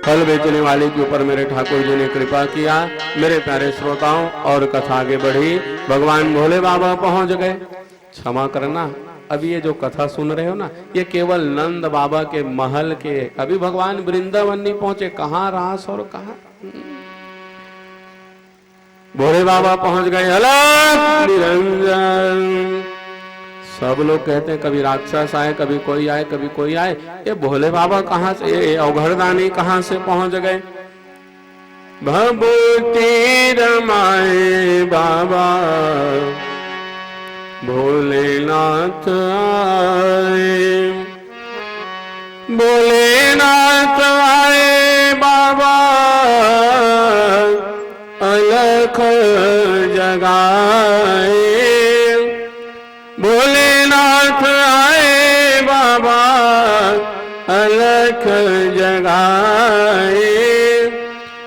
फल बेचने वाले के ऊपर मेरे ठाकुर जी ने कृपा किया। मेरे प्यारे श्रोताओं, और कथा आगे बढ़ी। भगवान भोले बाबा पहुंच गए। क्षमा करना, अभी ये जो कथा सुन रहे हो ना, ये केवल नंद बाबा के महल के, अभी भगवान वृंदावन नहीं पहुंचे। कहाँ रास और कहाँ भोले बाबा पहुंच गए। अलग निरंजन। सब लोग कहते हैं कभी राक्षस आए, कभी कोई आए, कभी कोई आए। ये भोले बाबा कहाँ से, ये अवघड़दानी कहाँ से पहुंच गए। भभूति रमाए बाबा भोलेनाथ आए, भोलेनाथ आए बाबा अलख जगाए, भोलेनाथ आए बाबा अलख जगाए,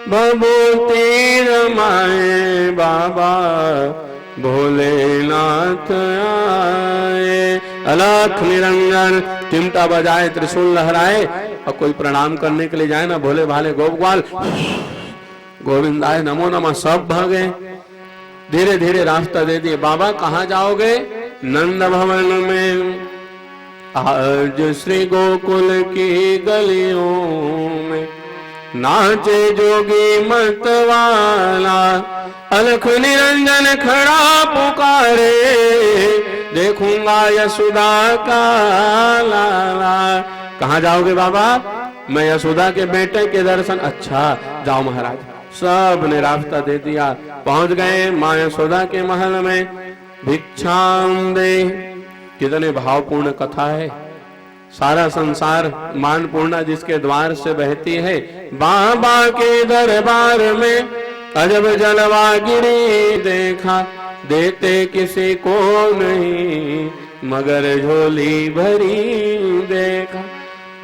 भभूति रमाए बाबा भोलेनाथ आए। अलख निरंजन, चिमटा बजाए, त्रिशूल लहराए, और कोई प्रणाम करने के लिए जाए ना, भोले भाले गोपगोपाल गोविंदाय नमो नमः, सब भागे। धीरे धीरे रास्ता दे दिए। बाबा कहाँ जाओगे? नंद भवन में। आज श्री गोकुल की गलियों में नाचे जोगी मतवाला, अलख निरंजन खड़ा पुकारे, देखूंगा यशोदा का लाला। कहाँ जाओगे बाबा? मैं यशोदा के बेटे के दर्शन। अच्छा जाओ महाराज। सब ने रास्ता दे दिया। पहुंच गए माँ यशोदा के महल में। भिक्षाम दे। कितने भावपूर्ण कथा है। सारा संसार मानपूर्णा जिसके द्वार से बहती है। बाबा के दरबार में अजब जलवा गिरी देखा, देते किसी को नहीं मगर झोली भरी देखा।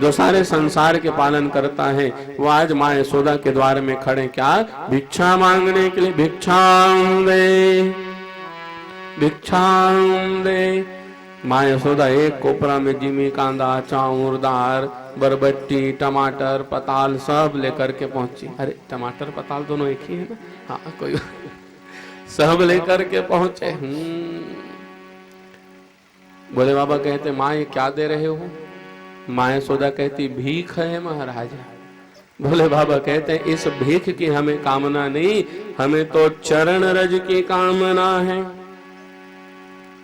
जो सारे संसार के पालन करता है वो आज माँ यशोदा के द्वार में खड़े, क्या भिक्षा मांगने के लिए। भिक्षाम दे, भिक्षाम दे। माँ यशोदा एक कोपरा में जिमी, कांदा, चाउर, दाल, बरबट्टी, टमाटर, पताल सब लेकर के पहुंची। अरे टमाटर पताल दोनों एक ही है ना? हाँ कोई सब लेकर के पहुंचे। बोले बाबा कहते माँ ये क्या दे रहे हो? माँ यशोदा कहती भीख है महाराज। भोले बाबा कहते हैं इस भीख की हमें कामना नहीं, हमें तो चरण रज की कामना है।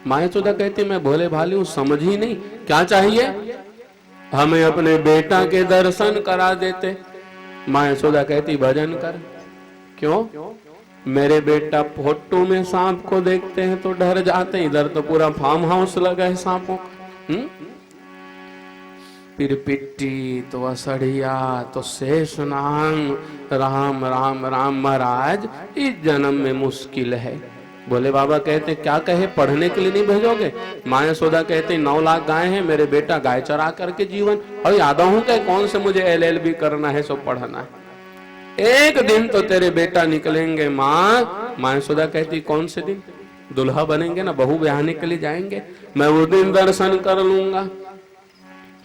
माँ यशोदा कहती मैं भोले भाली हूं, समझ ही नहीं क्या चाहिए। हमें अपने बेटा के दर्शन करा देते। माँ यशोदा कहती भजन कर। क्यों? मेरे बेटा फोटो में सांप को देखते हैं तो डर जाते हैं, इधर तो पूरा फार्म हाउस लगा है सांपों का। फिर पिट्टी तो असड़िया तो शेषनाग, राम राम राम। महाराज इस जन्म में मुश्किल है। बोले बाबा कहते क्या कहे, पढ़ने के लिए नहीं भेजोगे? माँ यशोदा कहते 9 लाख गाय हैं, मेरे बेटा गाय चरा करके जीवन, और यादव हूं कि कौन से मुझे LLB करना है, सो पढ़ना है। एक दिन तो तेरे बेटा निकलेंगे माँ। माँ यशोदा कहती कौन से दिन? दुल्हा बनेंगे ना, बहू ब्याहने के लिए जाएंगे, मैं उस दिन दर्शन कर लूंगा।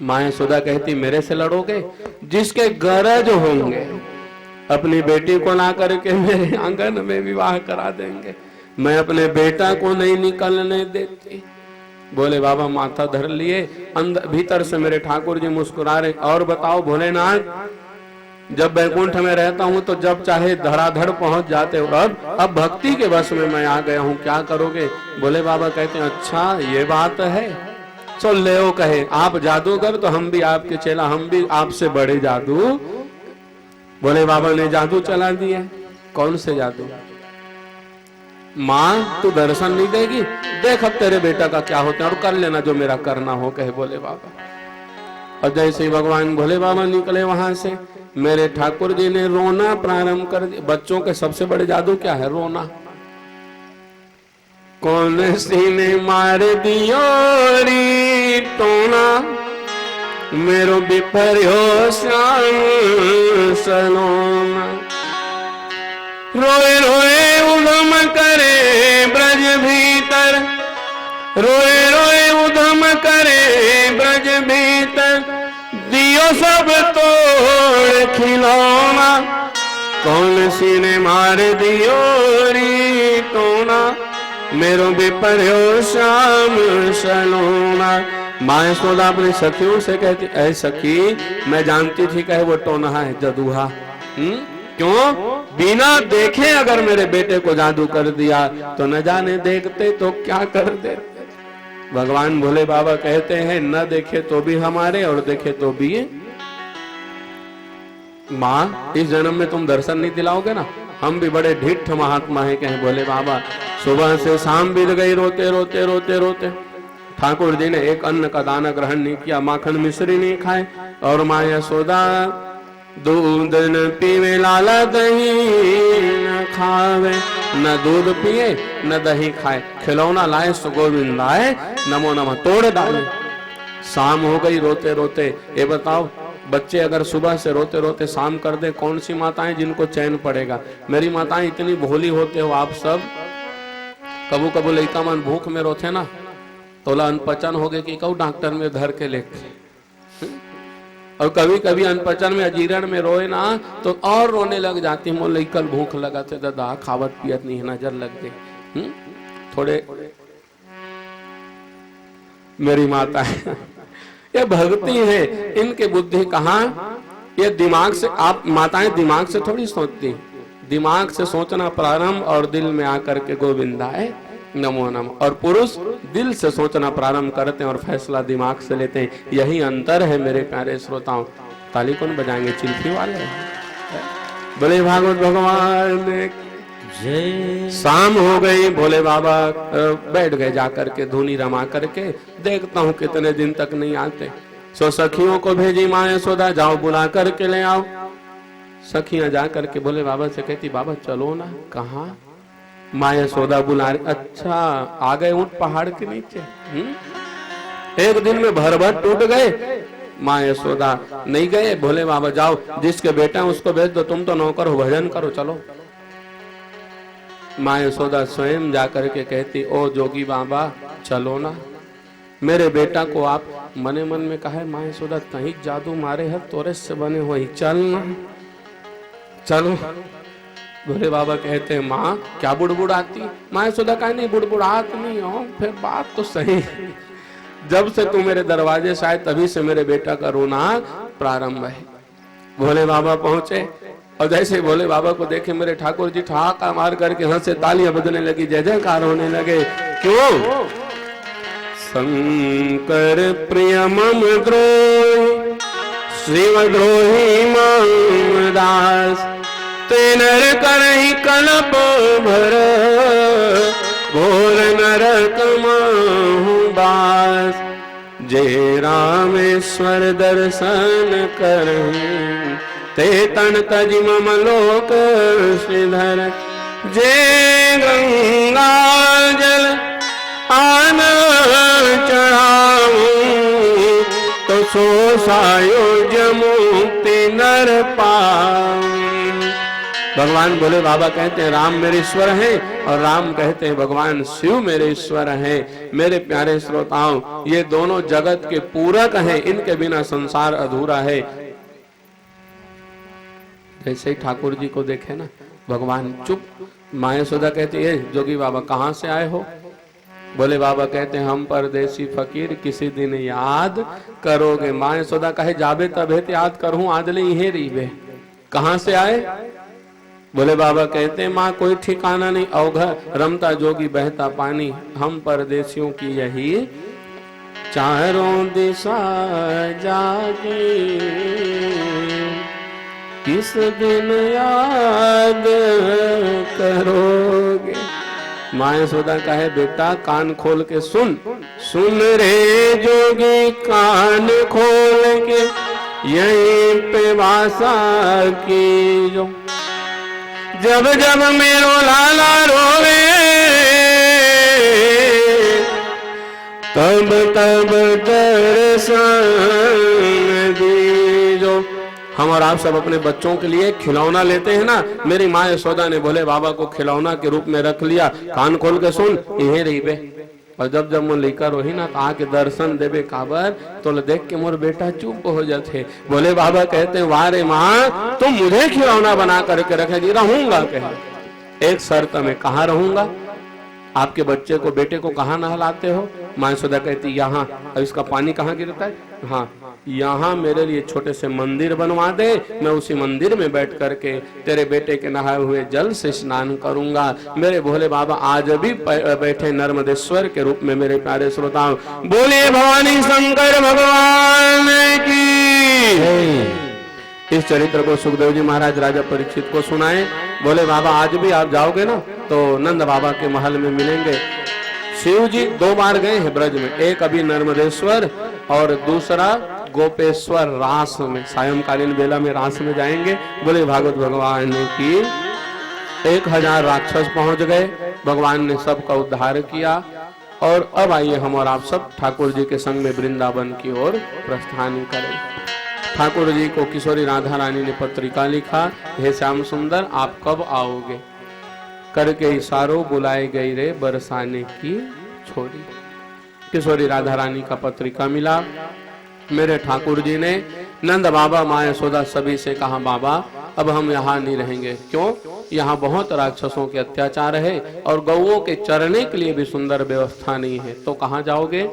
माँ यशोदा कहती मेरे से लड़ोगे? जिसके गरज होंगे अपनी बेटी को ला करके मेरे आंगन में विवाह करा देंगे, मैं अपने बेटा को नहीं निकलने देती। बोले बाबा माथा धर लिए। अंदर भीतर से मेरे ठाकुर जी मुस्कुरा रहे। और बताओ भोलेनाथ, जब बैकुंठ में रहता हूँ तो जब चाहे धड़ाधड़ पहुंच जाते हो, अब भक्ति के बस में मैं आ गया हूँ, क्या करोगे? बोले बाबा कहते हैं अच्छा ये बात है, चल ले वो कहे आप जादूगर तो हम भी आपके चेला, हम भी आपसे बड़े जादू। बोले बाबा ने जादू चला दिया। कौन से जादू? माँ तू दर्शन नहीं देगी, देख अब तेरे बेटा का क्या होता है और कर लेना जो मेरा करना हो, कहे बोले बाबा। और जैसे ही भगवान भोले बाबा निकले वहां से, मेरे ठाकुर जी ने रोना प्रारंभ कर दिया। बच्चों के सबसे बड़े जादू क्या है? रोना। कौन सी ने मार दियो री टोना, मेरो बिफर्यो श्याम सलोना। रोए रोए उधम करे ब्रज भीतर, रोए रोए उधम करे ब्रज भीतर, दियो यो सब तोड़ खिलौना, कौन सी ने मार दियो री टोना, मेरो बेपर्यो श्याम सलोना। माँ यशोदा अपनी सखियों से कहती, ऐ सखी मैं जानती थी कहे वो टोना है जदूहा। क्यों? बिना देखे अगर मेरे बेटे को जादू कर दिया तो न जाने देखते तो क्या कर देते। भगवान भोले बाबा कहते हैं न देखे तो भी हमारे और देखे तो भी। माँ इस जन्म में तुम दर्शन नहीं दिलाओगे ना, हम भी बड़े ढिठ महात्मा है कहे भोले बाबा। सुबह से शाम बीत गई रोते रोते रोते रोते। ठाकुर जी ने एक अन्न का दाना ग्रहण नहीं किया, माखन मिश्री नहीं खाए, और माँ यशोदा दूध न पीवे लाला दही न खावे, न दूध पिए न दही खाए, खिलौना लाए सो गोविंद आए, नमो नमः तोड़ डाले। शाम हो गई रोते रोते। ये बताओ बच्चे अगर सुबह से रोते रोते शाम कर दे, कौन सी माताएं जिनको चैन पड़ेगा। मेरी माताएं इतनी भोली होते हो आप सब। कबू कबू लड़का मन भूख में रोते ना, तोला अनपचन हो गए कि कहू डॉक्टर में धर के लेके। और कभी कभी अनपचन में अजीर्ण में रोए ना तो और रोने लग जाती। मोल कल भूख लगा थे दादा, खावत पियत नहीं नजर लग गई। थोड़े मेरी माता है ये भक्ति है, इनके बुद्धि कहाँ। ये दिमाग से, आप माताएं दिमाग से थोड़ी सोचती, दिमाग से सोचना प्रारंभ और दिल में आकर के गोविंदाय नमो नमः। और पुरुष दिल से सोचना प्रारंभ करते हैं और फैसला दिमाग से लेते हैं। यही अंतर है मेरे प्यारे श्रोताओं। ताली कौन बजाएंगे? चिल्फी वाले। बोले भागवत भगवान जय। शाम हो गई, भोले बाबा बैठ गए जाकर के धुनी रमा करके। देखता हूँ कितने दिन तक नहीं आते। सो सखियों को भेजी माँ यशोदा, जाओ बुला करके ले आओ। सखियां जा करके भोले बाबा से कहती बाबा चलो ना। कहाँ? माँ यशोदा बुला रही। अच्छा आ गए ऊंट पहाड़ के नीचे। एक दिन में भर टूट गए। माँ यशोदा नहीं गए। भोले बाबा जाओ जिसके बेटा है उसको भेज दो, तुम तो नौकर हो, भजन करो चलो। माँ यशोदा स्वयं जाकर के कहती ओ जोगी बाबा चलो ना, मेरे बेटा को आप मने मन में कहा। माँ यशोदा कहीं जादू मारे है तोरे से बने हो, चल ना चलो। भोले बाबा कहते हैं माँ क्या बुड़बुड़ाती। माँ यशोदा कहा नहीं बुड़बुड़ात नहीं हो। फिर बात तो सही, जब से तू मेरे दरवाजे से आए तभी से मेरे बेटा का रोना प्रारंभ है। भोले बाबा पहुंचे और जैसे भोले बाबा को देखे मेरे ठाकुर जी ठहाका मार करके हंसे, तालियां बजने लगी, जय जयकार होने लगे। क्यों? शंकर प्रिय मम द्रोही शिव द्रोही मम दास, तेनर करहि कलप भर घोर नरक महु बास। जय रामेश्वर दर्शन करहि ते तन तजि मम लोक श्रीधर। जय गंगा जल आन चढ़ाऊं तो सो सायुज्य मुक्ति नर पाऊं। भगवान भोले बाबा कहते हैं राम मेरे ईश्वर हैं और राम कहते हैं भगवान शिव मेरे ईश्वर हैं। मेरे प्यारे श्रोताओं ये दोनों जगत के पूरक हैं, इनके बिना संसार अधूरा है। जैसे ही ठाकुर जी को देखे ना भगवान चुप। माँ यशोदा कहती है जोगी बाबा कहाँ से आए हो? भोले बाबा कहते हैं हम परदेसी फकीर किसी दिन याद करोगे। माँ यशोदा कहे जाबे तबे याद करूं आदले इहे रीबे। कहाँ से आए? भोले बाबा कहते हैं माँ कोई ठिकाना नहीं, अवघर रमता जोगी बहता पानी, हम परदेसियों की यही चारों दिशा जागी, किस दिन याद करोगे। माँ यशोदा का है बेटा कान खोल के सुन, सुन रे जोगी कान खोल के, यहीं पे वासा की जो, जब जब मेरो लाला रोवे तब तब दर्शन दीजो। हम और आप सब अपने बच्चों के लिए खिलौना लेते हैं ना, मेरी माँ यशोदा ने भोले बाबा को खिलौना के रूप में रख लिया। कान खोल के सुन, इहे रही बे, और जब जब मन लेकर रही ना तो आके दर्शन देवे काबर तो देख के मोर बेटा चुप हो जाते। बोले बाबा कहते वाह रे माँ तुम मुझे खिलौना बना करके रखेगी, रहूंगा कहे। एक शर्त में, कहाँ रहूंगा? आपके बच्चे को, बेटे को कहाँ नहलाते हो? माँ यशोदा कहती यहाँ। अब इसका पानी कहाँ गिरता है? हाँ, यहाँ मेरे लिए छोटे से मंदिर बनवा दे, मैं उसी मंदिर में बैठ करके तेरे बेटे के नहाए हुए जल से स्नान करूंगा। मेरे भोले बाबा आज भी बैठे नर्मदेश्वर के रूप में। मेरे प्यारे श्रोताओं, बोलिए भवानी शंकर भगवान की। इस चरित्र को सुखदेव जी महाराज राजा परीक्षित को सुनाए। बोले बाबा आज भी आप जाओगे ना तो नंद बाबा के महल में मिलेंगे। शिव जी 2 बार गए हैं ब्रज में, एक अभी नर्मदेश्वर और दूसरा गोपेश्वर रास में, सायंकालीन बेला में रास में जाएंगे। बोले भागवत भगवान की 1000 राक्षस पहुंच गए, भगवान ने सबका उद्धार किया। और अब आइए हम और आप सब ठाकुर जी के संग में वृंदावन की ओर प्रस्थान करें। ठाकुर जी को किशोरी राधा रानी ने पत्रिका लिखा, हे श्याम सुंदर आप कब आओगे? करके इशारों बुलाए गई रे बरसाने की छोरी। किशोरी राधा रानी का पत्रिका मिला। मेरे ठाकुर जी ने नंद बाबा माँ यशोदा सभी से कहा बाबा अब हम यहाँ नहीं रहेंगे। क्यों? यहाँ बहुत राक्षसों के अत्याचार है और गौओं के चरने के लिए भी सुंदर व्यवस्था नहीं है। तो कहाँ जाओगे?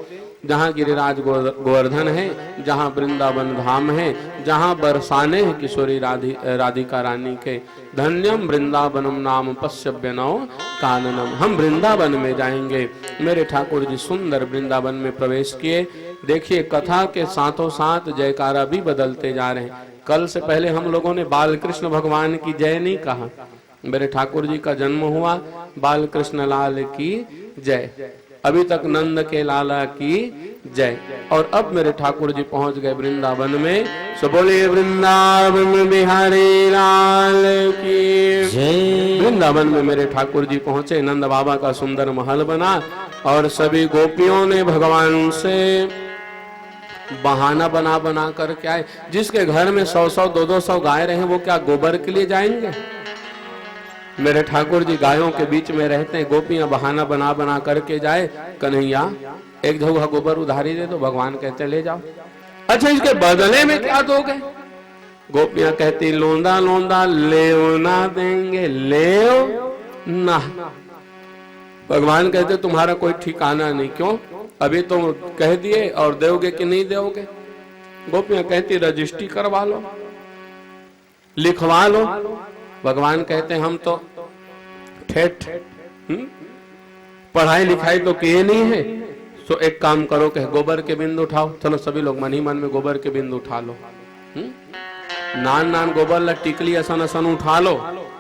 जहाँ गिरिराज गोवर्धन है, जहाँ वृंदावन धाम है, जहाँ बरसाने हैं किशोरी राधिका रानी के। धन्यम वृंदावनम नाम पश्यव्यनौ काननम। हम वृंदावन में जाएंगे। मेरे ठाकुर जी सुंदर वृंदावन में प्रवेश किए। देखिए कथा के साथों साथ जयकारा भी बदलते जा रहे हैं। कल से पहले हम लोगों ने बाल कृष्ण भगवान की जय नहीं कहा। मेरे ठाकुर जी का जन्म हुआ, बाल कृष्ण लाल की जय। अभी तक नंद के लाला की जय। और अब मेरे ठाकुर जी पहुंच गए वृंदावन में। सो बोले वृंदावन बिहारी लाल की जय। वृंदावन में मेरे ठाकुर जी पहुंचे। नंद बाबा का सुंदर महल बना और सभी गोपियों ने भगवान से बहाना बना बना करके आए। जिसके घर में 100-100 200 गाय रहे वो क्या गोबर के लिए जाएंगे? मेरे ठाकुर जी गायों के बीच में रहते हैं। गोपियां बहाना बना बना करके जाए, कन्हैया एक झोगा गोबर उधारी दे दो। भगवान कहते ले जाओ। अच्छा इसके बदले में क्या दोगे? गोपियां कहती लोंदा लोंदा ले ना देंगे, ले ना। भगवान कहते तुम्हारा कोई ठिकाना नहीं। क्यों? अभी तो कह दिए और दोगे कि नहीं दोगे? गोपियां कहती रजिस्ट्री करवा लो, लिखवा लो। भगवान कहते हम तो ठेठ पढ़ाई लिखाई तो किए नहीं है। सो एक काम करो कि गोबर के बिंदु उठाओ। चलो सभी लोग मन ही मन में गोबर के बिंदु उठा लो। नान नान गोबर ला टिकली असन असन उठा लो।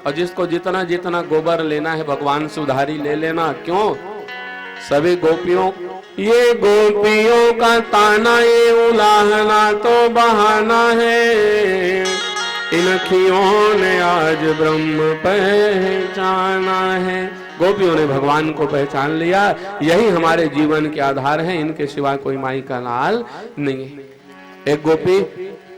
और जिसको जितना जितना गोबर लेना है भगवान से उधारी ले लेना। क्यों? सभी गोपियों, ये गोपियों का ताना ये उलाहना तो बहाना है। इन अखियों ने आज ब्रह्म पहचाना है। गोपियों ने भगवान को पहचान लिया। यही हमारे जीवन के आधार है। इनके सिवा कोई माई का लाल नहीं है। एक गोपी,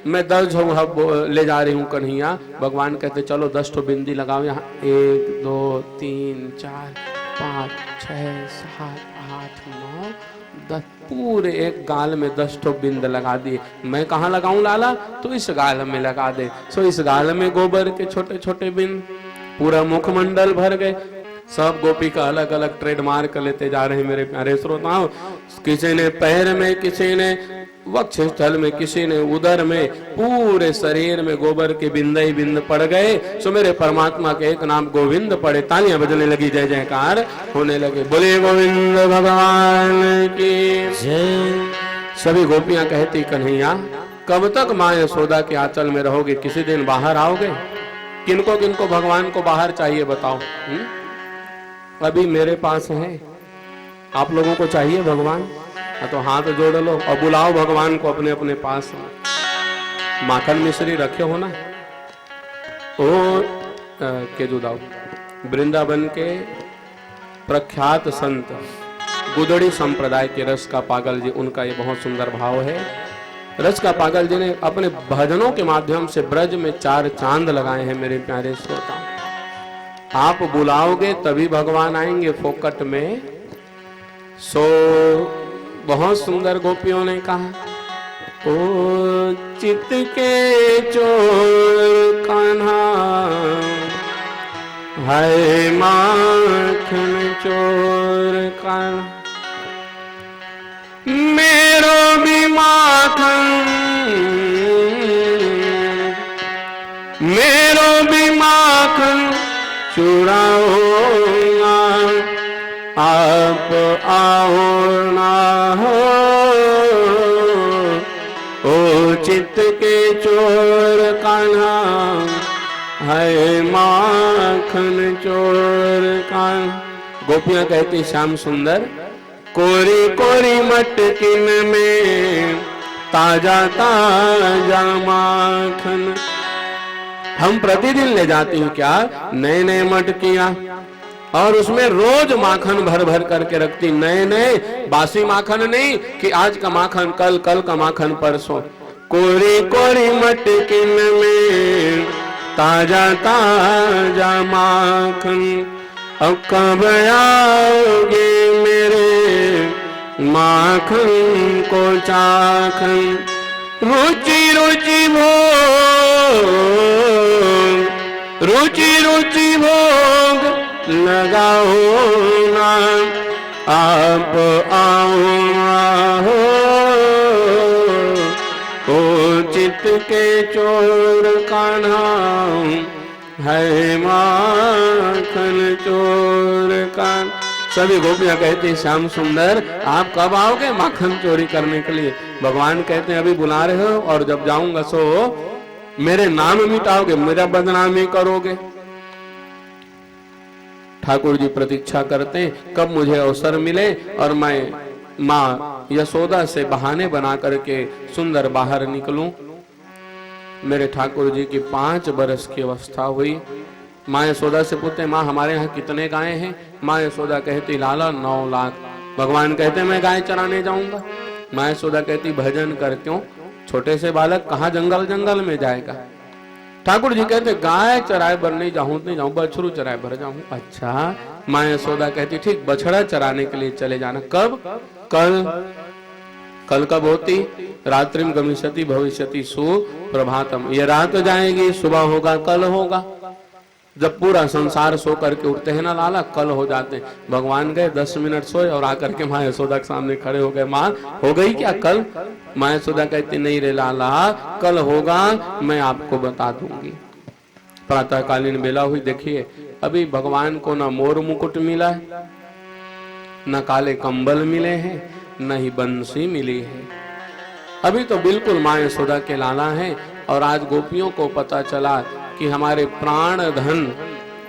मैं 10 झोंगा ले जा रही हूँ कन्हैया। भगवान कहते चलो 10 ठो बिंदी लगाओ यहाँ। 1 2 3 4 5 6 7 8 9 10 पूरे एक गाल में 10 ठो बिंद लगा दिए। मैं कहाँ लगाऊं लाला? तो इस गाल में लगा दे। सो इस गाल में गोबर के छोटे छोटे बिंद पूरा मुखमंडल भर गए। सब गोपी का अलग अलग ट्रेडमार्क लेते जा रहे हैं मेरे प्यारे श्रोताओं। किसी ने पैर में, किसी ने वक्षस्थल में, किसी ने उदर में, पूरे शरीर में गोबर के बिंद ही बिंद पड़ गए। सो मेरे परमात्मा के एक नाम गोविंद पड़े। तालियां बजने लगी, जय जयकार होने लगे। बोले गोविंद भगवान की जय। सभी गोपियां कहती कन्हैया कब तक माँ यशोदा के आंचल में रहोगे? किसी दिन बाहर आओगे? किनको किनको भगवान को बाहर चाहिए बताओ? अभी मेरे पास है, आप लोगों को चाहिए भगवान? तो हाथ जोड़ लो और बुलाओ भगवान को अपने अपने पास। माखन मिश्री रखे हो ना? ओ केजुदाओ वृंदावन के प्रख्यात संत गुदड़ी संप्रदाय के रस का पागल जी, उनका ये बहुत सुंदर भाव है। रस का पागल जी ने अपने भजनों के माध्यम से ब्रज में 4 चांद लगाए हैं मेरे प्यारे श्रोता। आप बुलाओगे तभी भगवान आएंगे। फोकट में सो बहुत सुंदर गोपियों ने कहा, ओ चित के चोर कान्हा, हाय माखन चोर कान्हा, मेरो भी माखन, मेरो भी माखन चुराओ, आप आओ ना हो, ओ चित्त के चोर कान्हा, है माखन चोर कान्हा। गोपियां कहती श्याम सुंदर, कोरी कोरी मटकिन में ताजा ताजा माखन, हम प्रतिदिन ले जाती हूँ क्या नए नए मटकियां, और उसमें रोज माखन भर भर करके रखती, नए नए बासी माखन नहीं कि आज का माखन कल, कल का माखन परसों। कोरी कोरी मटकिन में ताजा ताजा माखन, अब कब आओगे मेरे माखन को चाखन, रुचि रुचि भोग, रुचि रुचि भोग लगाओ ना, आप आओ हो, ओ चित्त के चोर कान्हा, है माखन चोर कान्हा। सभी गोपियां कहती श्याम सुंदर आप कब आओगे माखन चोरी करने के लिए। भगवान कहते हैं अभी बुला रहे हो, और जब जाऊंगा सो मेरे नाम मिटाओगे, मेरा बदनामी करोगे। ठाकुर जी प्रतीक्षा करते हैं कब मुझे अवसर मिले और मैं माँ यशोदा से बहाने बना करके सुंदर बाहर निकलूं। मेरे ठाकुर जी की 5 बरस की अवस्था हुई। माँ यशोदा से पूछते माँ हमारे यहाँ कितने गाय हैं। माँ यशोदा कहती लाला 9 लाख। भगवान कहते मैं गाय चराने जाऊंगा। माँ यशोदा कहती भजन कर, क्यों छोटे से बालक कहाँ जंगल जंगल में जाएगा। ठाकुर जी कहते गाय चराए बर नहीं जाऊं, नहीं जाऊं, बछरू चराए भर जाऊं। अच्छा। माँ यशोदा कहती ठीक बछड़ा चराने के लिए चले जाना। कब? कल। कल कब होती? रात्रिम गमिष्यति भविष्यति सुप्रभातम। ये रात जाएगी, सुबह होगा, कल होगा। जब पूरा संसार सो करके उठते हैं ना लाला, कल हो जाते हैं। भगवान गए 10 मिनट सोए और आकर के माँ यशोदा के सामने खड़े हो गए। माँ हो गई क्या कल? माँ यशोदा कहती नहीं रे लाला, कल होगा, मैं आपको बता दूंगी। प्रातःकालीन बेला हुई। देखिए अभी भगवान को ना मोर मुकुट मिला है, न काले कंबल मिले हैं, न ही बंसी मिली है। अभी तो बिल्कुल माँ यशोदा के लाला हैं। और आज गोपियों को पता चला कि हमारे प्राण धन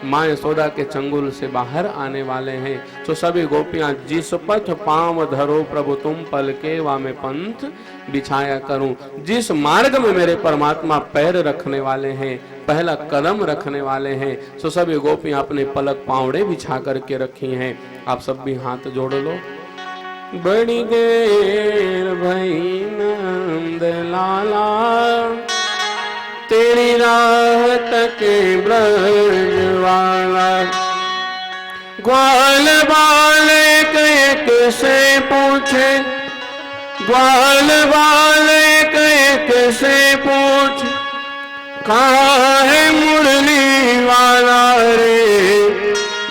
माँ यशोदा के चंगुल से बाहर आने वाले हैं। तो सभी गोपियां जिस पथ पांव धरो प्रभु तुम पलके वा में पंथ बिछाया करूं। जिस मार्ग में मेरे परमात्मा पैर रखने वाले हैं, पहला कदम रखने वाले हैं, तो सभी गोपियां अपने पलक पावड़े बिछा करके रखी हैं। आप सब भी हाथ जोड़ लो। बड़ी देर भई नंद लाला, तेरी राह तके ब्रजवाला। ग्वाल बालक एक से पूछे, ग्वाल बालक एक से पूछे, कहाँ है मुरली वाला रे।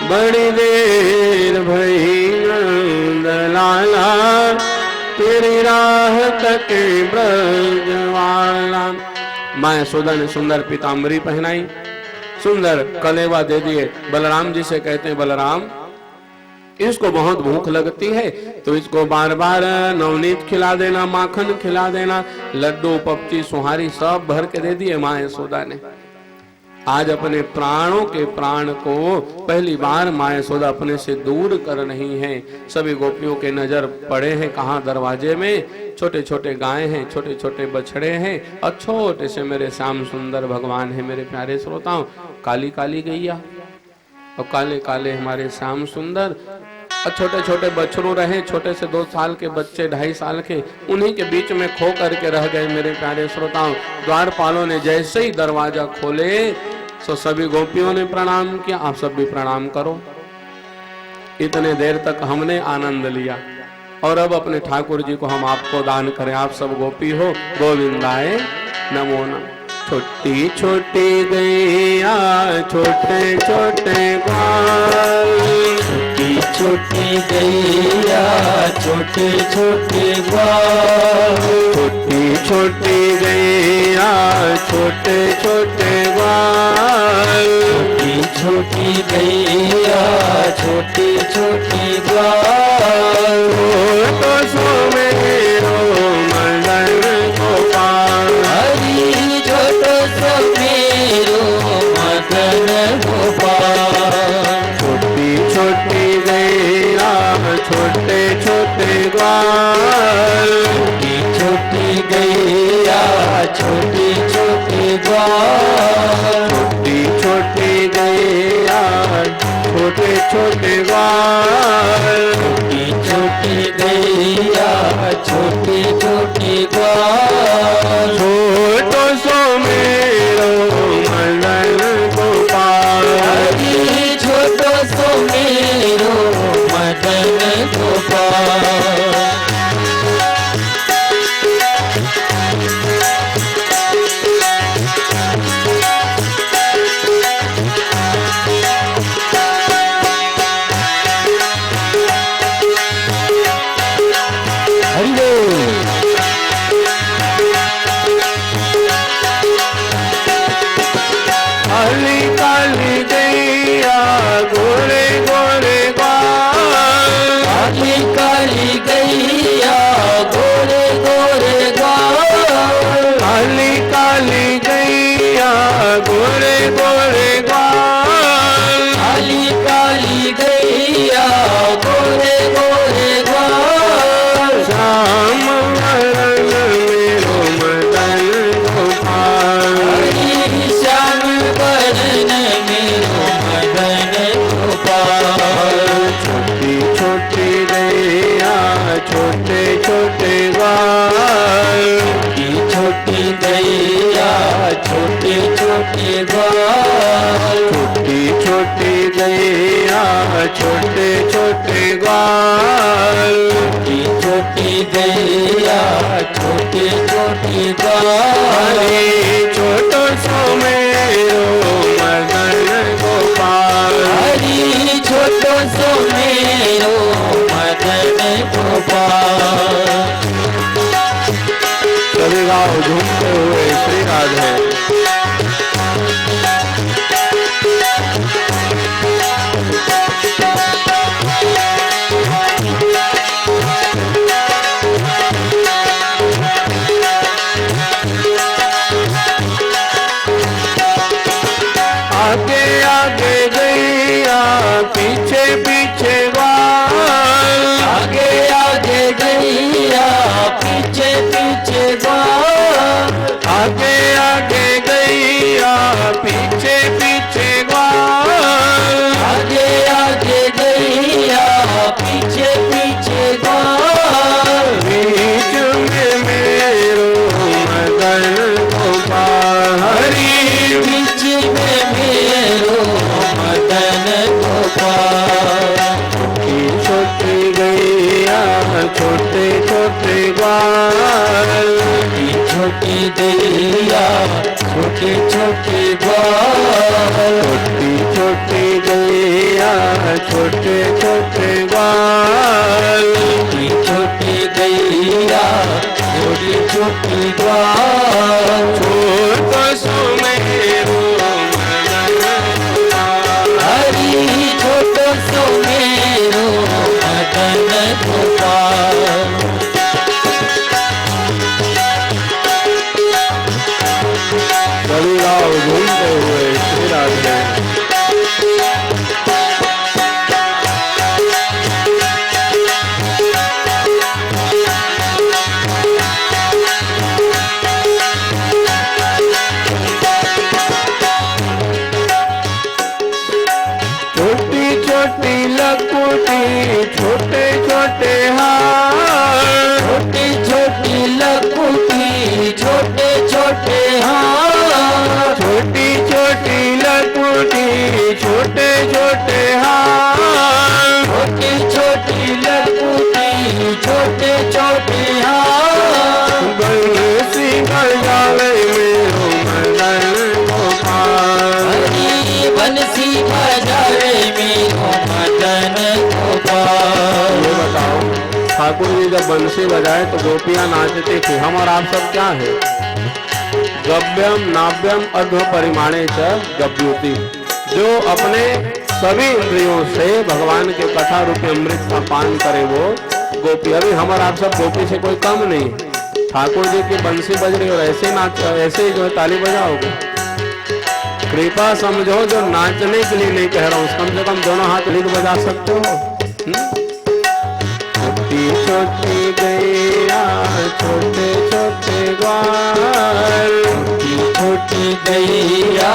बड़ी देर भई नंद लाला, तेरी राह तके ब्रजवाला। माँ यशोदा ने सुंदर पीताम्बरी पहनाई, सुंदर कलेवा दे दिए। बलराम जी से कहते हैं बलराम इसको बहुत भूख लगती है तो इसको बार बार नवनीत खिला देना, माखन खिला देना, लड्डू पपची सुहारी सब भर के दे दिए माँ यशोदा ने। आज अपने प्राणों के प्राण को पहली बार माँ यशोदा अपने से दूर कर रही हैं। सभी गोपियों के नजर पड़े हैं कहाँ? दरवाजे में। छोटे छोटे गाय हैं, छोटे छोटे बछड़े हैं, और छोटे से मेरे श्याम सुंदर भगवान है। मेरे प्यारे श्रोताओं, काली काली गैया और काले काले हमारे श्याम सुंदर, और छोटे छोटे बछड़ू रहे, छोटे से 2 साल के बच्चे, 2.5 साल के, उन्हीं के बीच में खो करके रह गए। मेरे प्यारे श्रोताओं, द्वारपालों ने जैसे ही दरवाजा खोले तो सभी गोपियों ने प्रणाम किया। आप सब भी प्रणाम करो। इतने देर तक हमने आनंद लिया। और अब अपने ठाकुर जी को हम आपको दान करें। आप सब गोपी हो, गोविंदाय नमो नमः। छोटी छोटी गैया छोटे छोटे ग्वाल, छोटी छोटी गैया छोटे छोटे ग्वाल, छोटी छोटी गैया छोटे छोटे ग्वाल, छोटी छोटी गैया छोटी छोटी ग्वाल, तो सो मेरो मदन गोपाल, हरि छोटो सो मेरो मदन गोपाल, छोटी छोटी गैया छोटे छोटे ग्वाल, छोटी छोटी गैया छोटी छोटी ग्वाल, छोटी छोटी गैया छोटे छोटे ग्वाल, छोटी छोटी गैया छोटी छोटी ग्वाल, छोटो सो मेरो मदन गोपाल, हरि छोटो सो मेरो मदन गोपाल, हरि बोल। काली काली गैया गोरे गोरे ग्वाल, काली काली गैया गोरे गोरे ग्वाल, काली काली गैया गोरे गोरे ग्वाल, काली काली गैया गोरे गोरे ग्वाल, श्याम वरण मेरो मदन गोपाल, हरि श्याम वरण मेरो मदन गोपाल, छोटी छोटी गैया छोटे छोटे ग्वाल, छोटी छोटी गैया छोटे छोटे ग्वाल, छोटी छोटी गैया छोटे छोटे ग्वाल, छोटी छोटी गैया छोटे छोटे ग्वाल, हरे छोटो सो मेरो मदन गोपाल, हरि छोटो सो मेरो मदन गोपाल, सभी गाँव झूमते हुए श्री राधे। आगे आगे गैया पीछे पीछे ग्वाल, आगे आगे गैया पीछे पीछे ग्वाल, आगे आगे गैया पीछे पीछे ग्वाल, आगे आगे गैया पीछे पीछे ग्वाल, बीच में मेरो मदन गोपाल, हरि बीच में मेरो मदन गोपाल, छोटी गैया छोटे छोटे ग्वाल, छोटी गैया छोटे छोटे ग्वाल, छोटी छोटी गैया छोटे छोटे ग्वाल, छोटी छोटी गैया छोटी छोटी ग्वाल, छोटो सो मेरो मदन गोपाल, हरि छोटो सो मेरो मदन गोपाल, सभी गाँव घूमते हुए श्री राधे। छोटी छोटी लकुटी छोटे छोटे ठाकुर जी जब बंसी बजाए तो गोपियां नाचती थी। हम और आप सब क्या है? गव्यम नाव्यम अर्ध परिमाणे च गव्योति, जो अपने सभी इंद्रियों से भगवान के कथा रूपी अमृत का पान करे वो गोपी। अभी हम और आप सब गोपी से कोई कम नहीं। ठाकुर जी की बंसी बज रही और ऐसे नाच, ऐसे ही जो है ताली बजाओगे। कृपा समझो, जो नाचने के लिए नहीं कह रहा हूँ, कम से कम दोनों हाथ लीड बजा सकते हो। छोटी छोटी गैया छोटे छोटे ग्वाल, छोटी छोटी गैया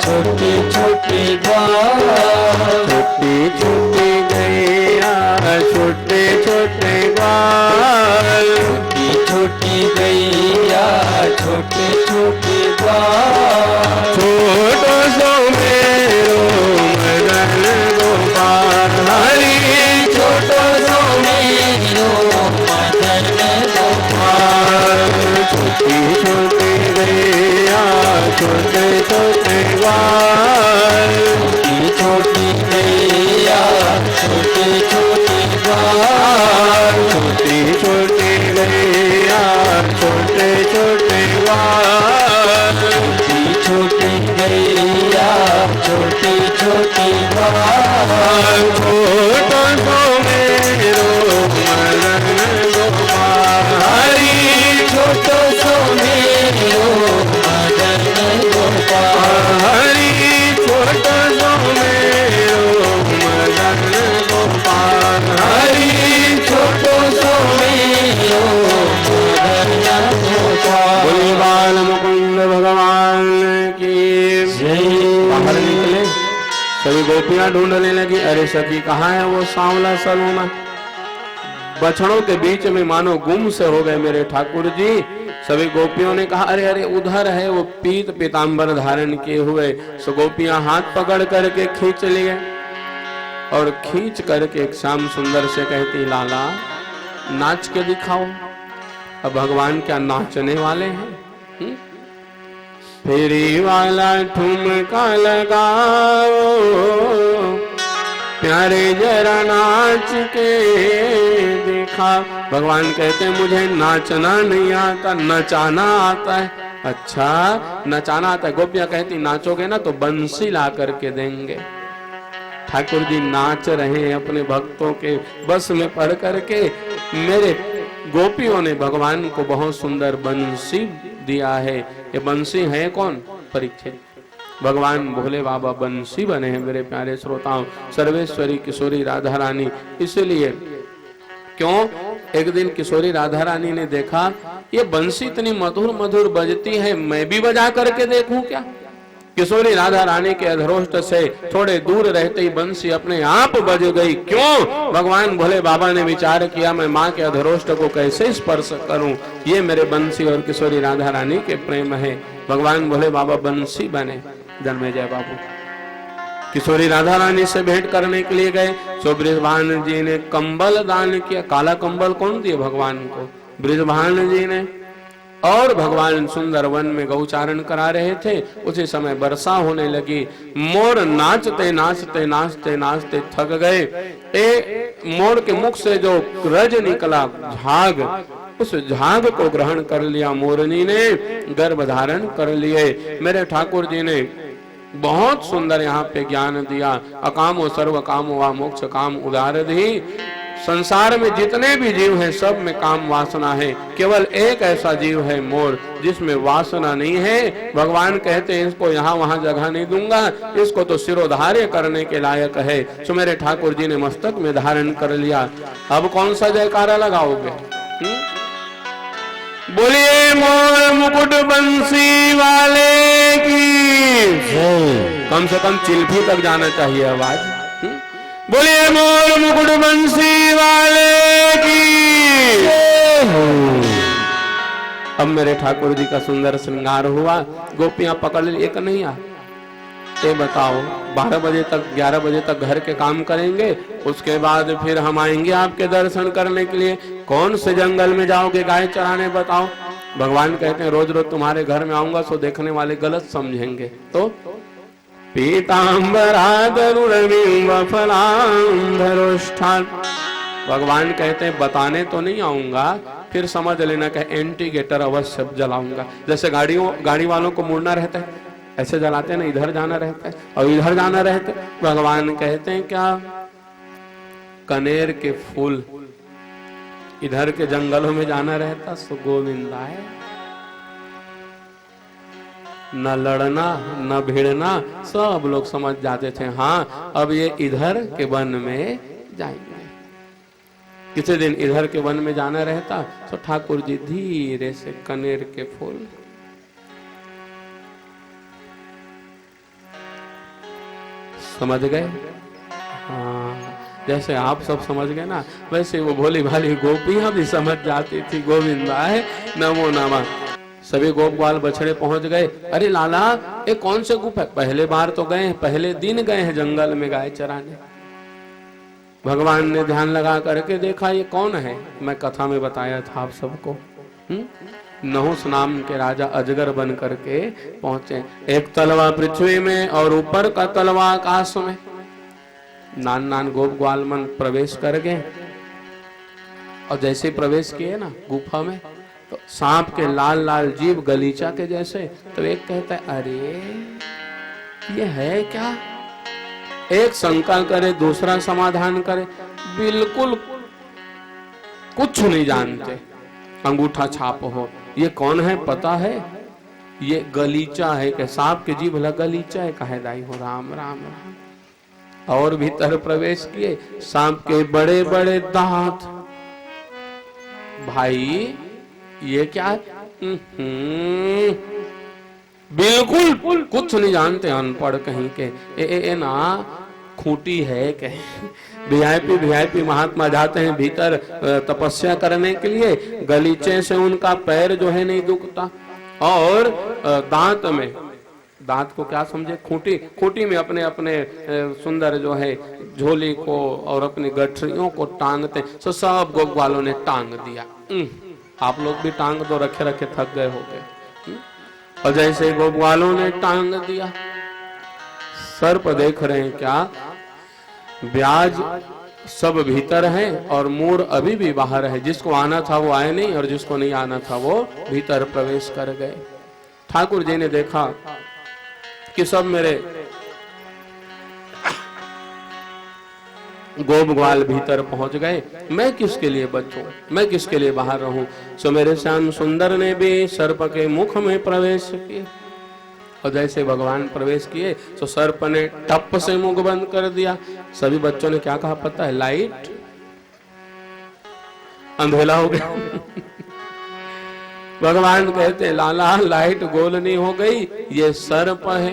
छोटे छोटे ग्वाल, छोटी छोटी गैया छोटे छोटे ग्वाल, छोटी छोटी गैया छोटे छोटे ग्वाल, छोटो सो मेरो मदन गोपाल हरि, छोटो सो मेरो मदन गोपाल, छोटी छोटी गैया छोटे छोटे ग्वाल, छोटी छोटी गैया छोटे छोटे ग्वाल, छोटी छोटी गैया छोटे छोटे ग्वाल, छोटी छोटी गैया छोटे छोटे ग्वाल, छोटो सो मेरो मदन गोपाल हरि, छोटो सो मेरो मदन गोपाल, हरि, छोटो सो मेरो मदन गोपाल हरि, छोटो सो मेरो मदन गोपाल। बोल बाल मुकुंद भगवान की जय। बाहर निकले, सभी गोपियां ढूंढने लगी। अरे सखी कहाँ है वो सांवला सलोना? बछड़ों के बीच में मानो गुम से हो गए मेरे ठाकुर जी। सभी गोपियों ने कहा अरे अरे उधर है वो पीत पीतांबर धारण किए हुए। सो गोपियां हाथ पकड़ करके खींच लिए और खींच करके एक श्याम सुंदर से कहती लाला नाच के दिखाओ। अब भगवान क्या नाचने वाले हैं? फेरी वाला ठुमका लगाओ प्यारे जरा नाच के देखा। भगवान कहते हैं मुझे नाचना नहीं आता, नचाना आता है। अच्छा नचाना आता है। गोपियां कहती नाचोगे ना तो बंसी ला करके देंगे। ठाकुर जी नाच रहे हैं अपने भक्तों के बस में पढ़ करके। मेरे गोपियों ने भगवान को बहुत सुंदर बंसी दिया है। ये बंसी है कौन? परीक्षित। भगवान भोले बाबा बंसी बने हैं मेरे प्यारे श्रोताओं। सर्वेश्वरी किशोरी राधा रानी। इसलिए क्यों एक दिन किशोरी राधा रानी ने देखा ये बंसी इतनी मधुर मधुर बजती है, मैं भी बजा करके देखूं क्या। किशोरी राधा रानी के अधरोष्ट से थोड़े दूर रहते ही बंसी अपने आप बज गई। क्यों? भगवान भोले बाबा ने विचार किया मैं माँ के अधरोष्ट को कैसे स्पर्श करूं। ये मेरे बंसी और किशोरी राधा रानी के प्रेम है। भगवान भोले बाबा बंसी बने। जन्मेजय बाबू किशोरी राधा रानी से भेंट करने के लिए गए। सो ब्रिजभान जी ने कंबल दान किया। काला कंबल कौन दिए भगवान को? ब्रिजभान जी ने। और भगवान सुंदर वन में गौचारण करा रहे थे। उसी समय वर्षा होने लगी। मोर नाचते नाचते नाचते नाचते थक गए। मोर के मुख से जो रज निकला झाग, उस झाग को ग्रहण कर लिया मोरनी ने, गर्भ धारण कर लिए। मेरे ठाकुर जी ने बहुत सुंदर यहाँ पे ज्ञान दिया। अकामो सर्व कामो वा मोक्ष काम उदारधि। संसार में जितने भी जीव हैं सब में काम वासना है। केवल एक ऐसा जीव है मोर जिसमें वासना नहीं है। भगवान कहते हैं इसको यहाँ वहां जगह नहीं दूंगा, इसको तो सिरोधार्य करने के लायक है। सो मेरे ठाकुर जी ने मस्तक में धारण कर लिया। अब कौन सा जयकारा लगाओगे? बोलिए मोर मुकुट बंसी वाले की। कम से कम चिल्फी तक जाना चाहिए आवाज। बोलिए मोर मुकुट बंसी वाले की। अब मेरे ठाकुर जी का सुंदर श्रृंगार हुआ। गोपियां पकड़ ली। एक नहीं आ ये बताओ 12 बजे तक 11 बजे तक घर के काम करेंगे, उसके बाद फिर हम आएंगे आपके दर्शन करने के लिए। कौन से जंगल में जाओगे गाय चराने? बताओ। भगवान कहते हैं रोज रोज तुम्हारे घर में आऊंगा सो देखने वाले गलत समझेंगे। तो पीतांबरा दरुणबिंब फलांधरोष्ठान भगवान कहते हैं बताने तो नहीं आऊंगा, फिर समझ लेना कि एंटीगेटर अवश्य जलाऊंगा। जैसे गाड़ी वालों को मुड़ना रहता है, ऐसे जलाते हैं ना, इधर जाना रहता है और इधर जाना रहता है। भगवान कहते हैं क्या, कनेर के फूल इधर के जंगलों में जाना रहता सो गोविंदा है, न लड़ना न भिड़ना, सब लोग समझ जाते थे हाँ अब ये इधर के वन में जाएंगे। किसी दिन इधर के वन में जाना रहता तो ठाकुर जी धीरे से कनेर के फूल समझ गए। हाँ, जैसे आप सब समझ गए ना, वैसे वो भोली भाली गोपियां भी समझ जाती थी गोविंदा है नमो नमः। सभी गोप ग्वाल बछड़े पहुंच गए। अरे लाला ये कौन से गुप है, पहले बार तो गए हैं, पहले दिन गए हैं जंगल में गाय चराने। भगवान ने ध्यान लगा करके देखा ये कौन है, मैं कथा में बताया था आप सबको। नहुस नाम के राजा अजगर बन करके पहुंचे, एक तलवा पृथ्वी में और ऊपर का तलवा आकाश में। नान नान गोप ग्वाल मन प्रवेश कर गए और जैसे प्रवेश किए ना गुफा में, तो सांप के लाल लाल जीभ गलीचा के जैसे। तो एक कहता है अरे ये है क्या, एक शंका करे दूसरा समाधान करे, बिल्कुल कुछ नहीं जानते। अंगूठा छाप हो, ये कौन है पता है, ये गलीचा है कि सांप के जीभ गलीचा है, कहे दाई हो राम राम राम। और भीतर प्रवेश किए, सांप के बड़े बड़े दांत। भाई ये क्या है, बिल्कुल कुछ नहीं जानते, अनपढ़ कहीं के। ए ना खूंटी है कहीं। वीआईपी महात्मा जाते हैं भीतर तपस्या करने के लिए, गलीचे से उनका पैर जो है नहीं दुखता। और दांत में, दांत को क्या समझे, खूंटी में अपने अपने सुंदर जो है झोली को और अपनी गठरियों को टांगते। तो सब गोप वालों ने टांग दिया। आप लोग भी टांग दो, रखे रखे थक गए होगे। और जैसे गोप वालों ने टांग दिया, सर्प देख रहे हैं क्या, ब्याज सब भीतर है और मूर अभी भी बाहर है। जिसको आना था वो आए नहीं और जिसको नहीं आना था वो भीतर प्रवेश कर गए। ठाकुर जी ने देखा कि सब मेरे गोप ग्वाल भीतर पहुंच गए, मैं किसके लिए बचूं, मैं किसके लिए बाहर रहूं। सो मेरे श्याम सुंदर ने भी सर्प के मुख में प्रवेश किया। और जैसे भगवान प्रवेश किए तो सर्प ने टप से मुख बंद कर दिया। सभी बच्चों ने क्या कहा पता है, लाइट, अंधेला हो गया। भगवान कहते लाला लाइट गोल नहीं हो गई, ये सर्प है,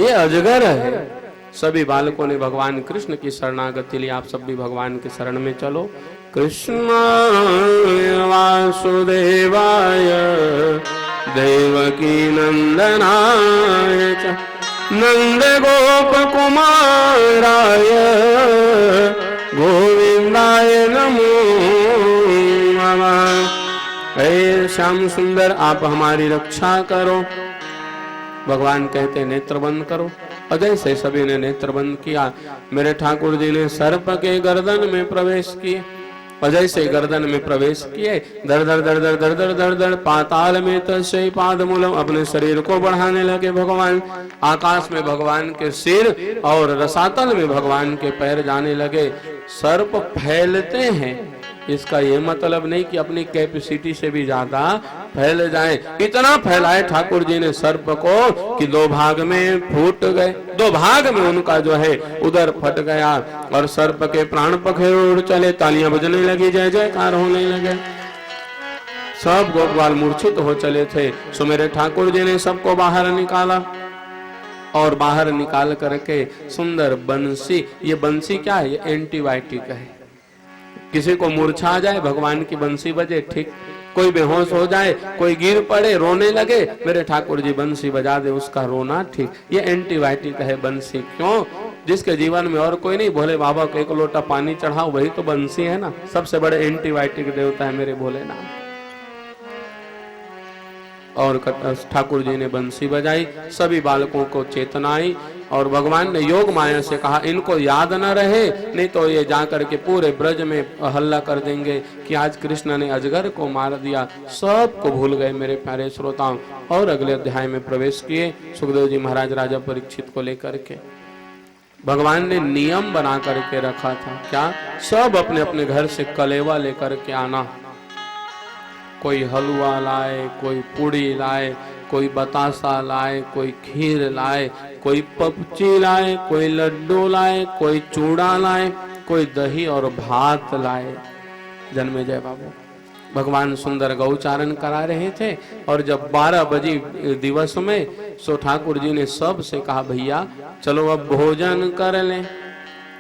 ये अजगर है। सभी बालकों ने भगवान कृष्ण की शरणागति ली। आप सब भी भगवान के शरण में चलो। कृष्णाय वासुदेवाय देवकी नंदनाय च नंद गोप कुमाराय गोविंदाय नमो नमः। हे श्याम सुंदर आप हमारी रक्षा करो। भगवान कहते नेत्र बंद करो। अजय से सभी ने नेत्र बंद किया। मेरे ठाकुर जी ने सर्प के गर्दन में प्रवेश किए। अजय से गर्दन में प्रवेश किए, दर दर दर दर दर दर दर दर पाताल में तस्यै पादमूलम, अपने शरीर को बढ़ाने लगे भगवान। आकाश में भगवान के सिर और रसातल में भगवान के पैर जाने लगे। सर्प फैलते हैं, इसका ये मतलब नहीं कि अपनी कैपेसिटी से भी ज्यादा फैल जाए। इतना फैलाए ठाकुर जी ने सर्प को कि दो भाग में फूट गए। दो भाग में उनका जो है उधर फट गया और सर्प के प्राण पखेरु उड़ चले। तालियां बजने लगी, जय जयकार होने लगे। सब गोपवाल मूर्छित हो चले थे। सो मेरे ठाकुर जी ने सबको बाहर निकाला और बाहर निकाल करके सुंदर बंसी, ये बंसी क्या है, ये एंटीबायोटिक है। किसी को मूर्छा आ जाए भगवान की बंसी बजे ठीक, कोई बेहोश हो जाए, कोई गिर पड़े रोने लगे, मेरे ठाकुर जी बंसी बजा दे उसका रोना ठीक। ये एंटीबायोटिक है बंसी। क्यों? जिसके जीवन में और कोई नहीं, भोले बाबा को एक लोटा पानी चढ़ाओ, वही तो बंसी है ना। सबसे बड़े एंटीबायोटिक देवता है मेरे भोलेनाथ। और ठाकुर जी ने बंसी बजाई, सभी बालकों को चेतना आई और भगवान ने योग माया से कहा इनको याद न रहे, नहीं तो ये जाकर के पूरे ब्रज में हल्ला कर देंगे कि आज कृष्ण ने अजगर को मार दिया। सबको भूल गए मेरे प्यारे श्रोताओं और अगले अध्याय में प्रवेश किए। सुखदेव जी महाराज राजा परीक्षित को लेकर के भगवान ने नियम बना करके रखा था, क्या? सब अपने अपने घर से कलेवा लेकर के आना। कोई हलवा लाए, कोई पूड़ी लाए, कोई बतासा लाए, कोई खीर लाए, कोई पपची लाए, कोई लड्डू लाए, कोई चूड़ा लाए, कोई दही और भात लाए। जन्मेजय बाबू भगवान सुंदर गौचारण करा रहे थे और जब 12 बजे दिवस में सो ठाकुर जी ने सब से कहा भैया चलो अब भोजन कर लें।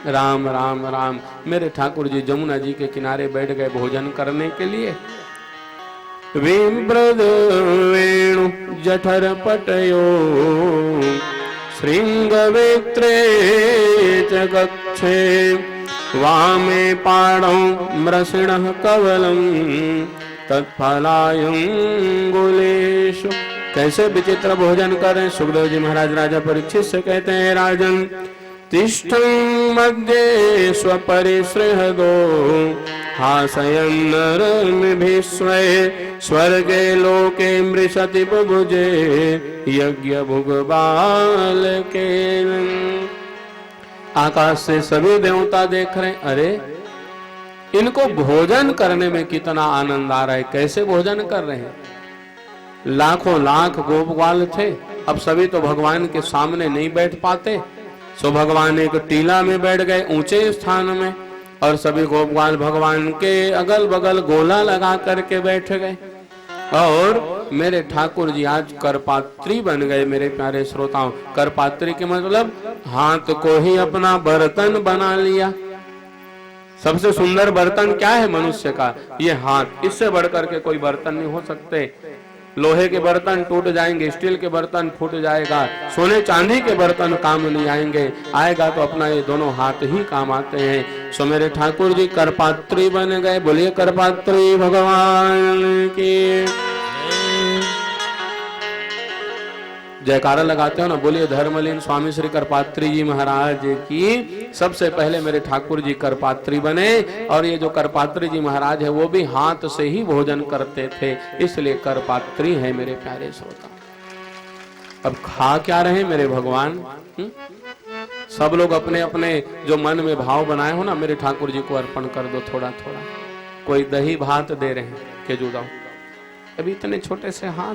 राम राम राम। मेरे ठाकुर जी जमुना जी के किनारे बैठ गए भोजन करने के लिए। विप्रद वेणु जठर पटयो श्रृंग वेत्रे च गच्छे वामे पाणौ मृषिणः कवलम् तत्फलायंगुलेषु। कैसे विचित्र भोजन करें। सुखदेव जी महाराज राजा परीक्षित से कहते हैं राजन तिष्ठं मध्ये स्वपरिसृहदो हासयन्नरमिभिस्वये स्वर्गे लोके मृषति बुभुजे यज्ञ भुगबालके। आकाश से सभी देवता देख रहे, अरे इनको भोजन करने में कितना आनंद आ रहा है, कैसे भोजन कर रहे हैं। लाखों लाख गोपबाल थे, अब सभी तो भगवान के सामने नहीं बैठ पाते, सो भगवान एक टीला में बैठ गए ऊंचे स्थान में और सभी गोपबाल भगवान के अगल बगल गोला लगा करके बैठ गए। और मेरे ठाकुर जी आज करपात्री बन गए। मेरे प्यारे श्रोताओं, करपात्री के मतलब हाथ को ही अपना बर्तन बना लिया। सबसे सुंदर बर्तन क्या है मनुष्य का? ये हाथ। इससे बढ़कर के कोई बर्तन नहीं हो सकते। लोहे के बर्तन टूट जाएंगे, स्टील के बर्तन फूट जाएगा, सोने चांदी के बर्तन काम नहीं आएंगे, आएगा तो अपना ये दोनों हाथ ही काम आते हैं। सो मेरे ठाकुर जी करपात्री बन गए। बोलिए करपात्री भगवान की जयकारा लगाते हो ना, बोलिए धर्मलीन स्वामी श्री करपात्री जी महाराज की। सबसे पहले मेरे ठाकुर जी करपात्री बने और ये जो करपात्री जी महाराज है वो भी हाथ से ही भोजन करते थे, इसलिए करपात्री है मेरे प्यारे श्रोता। अब खा क्या रहे मेरे भगवान? सब लोग अपने अपने जो मन में भाव बनाए हो ना, मेरे ठाकुर जी को अर्पण कर दो थोड़ा थोड़ा। कोई दही भात दे रहे हैं के जुदाओ, अभी इतने छोटे से हाथ,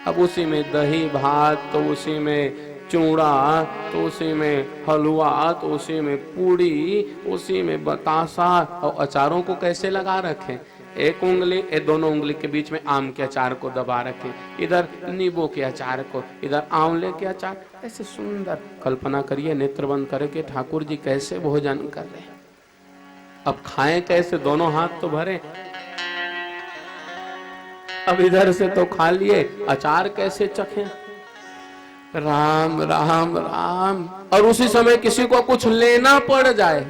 अब उसी में दही भात, तो उसी में चूड़ा, तो उसी में हलवा, तो उसी में पूड़ी, उसी में बतासा और अचारों को कैसे लगा रखें। एक उंगली, दोनों उंगली के बीच में आम के अचार को दबा रखें, इधर नींबू के अचार को, इधर आंवले के अचार, ऐसे सुंदर। कल्पना करिए नेत्र बंद करके ठाकुर जी कैसे भोजन कर रहे हैं। अब खाएं कैसे? दोनों हाथ तो भरे। अब इधर से तो खा लिए, अचार कैसे चखें? राम राम राम। और उसी समय किसी को कुछ लेना पड़ जाए,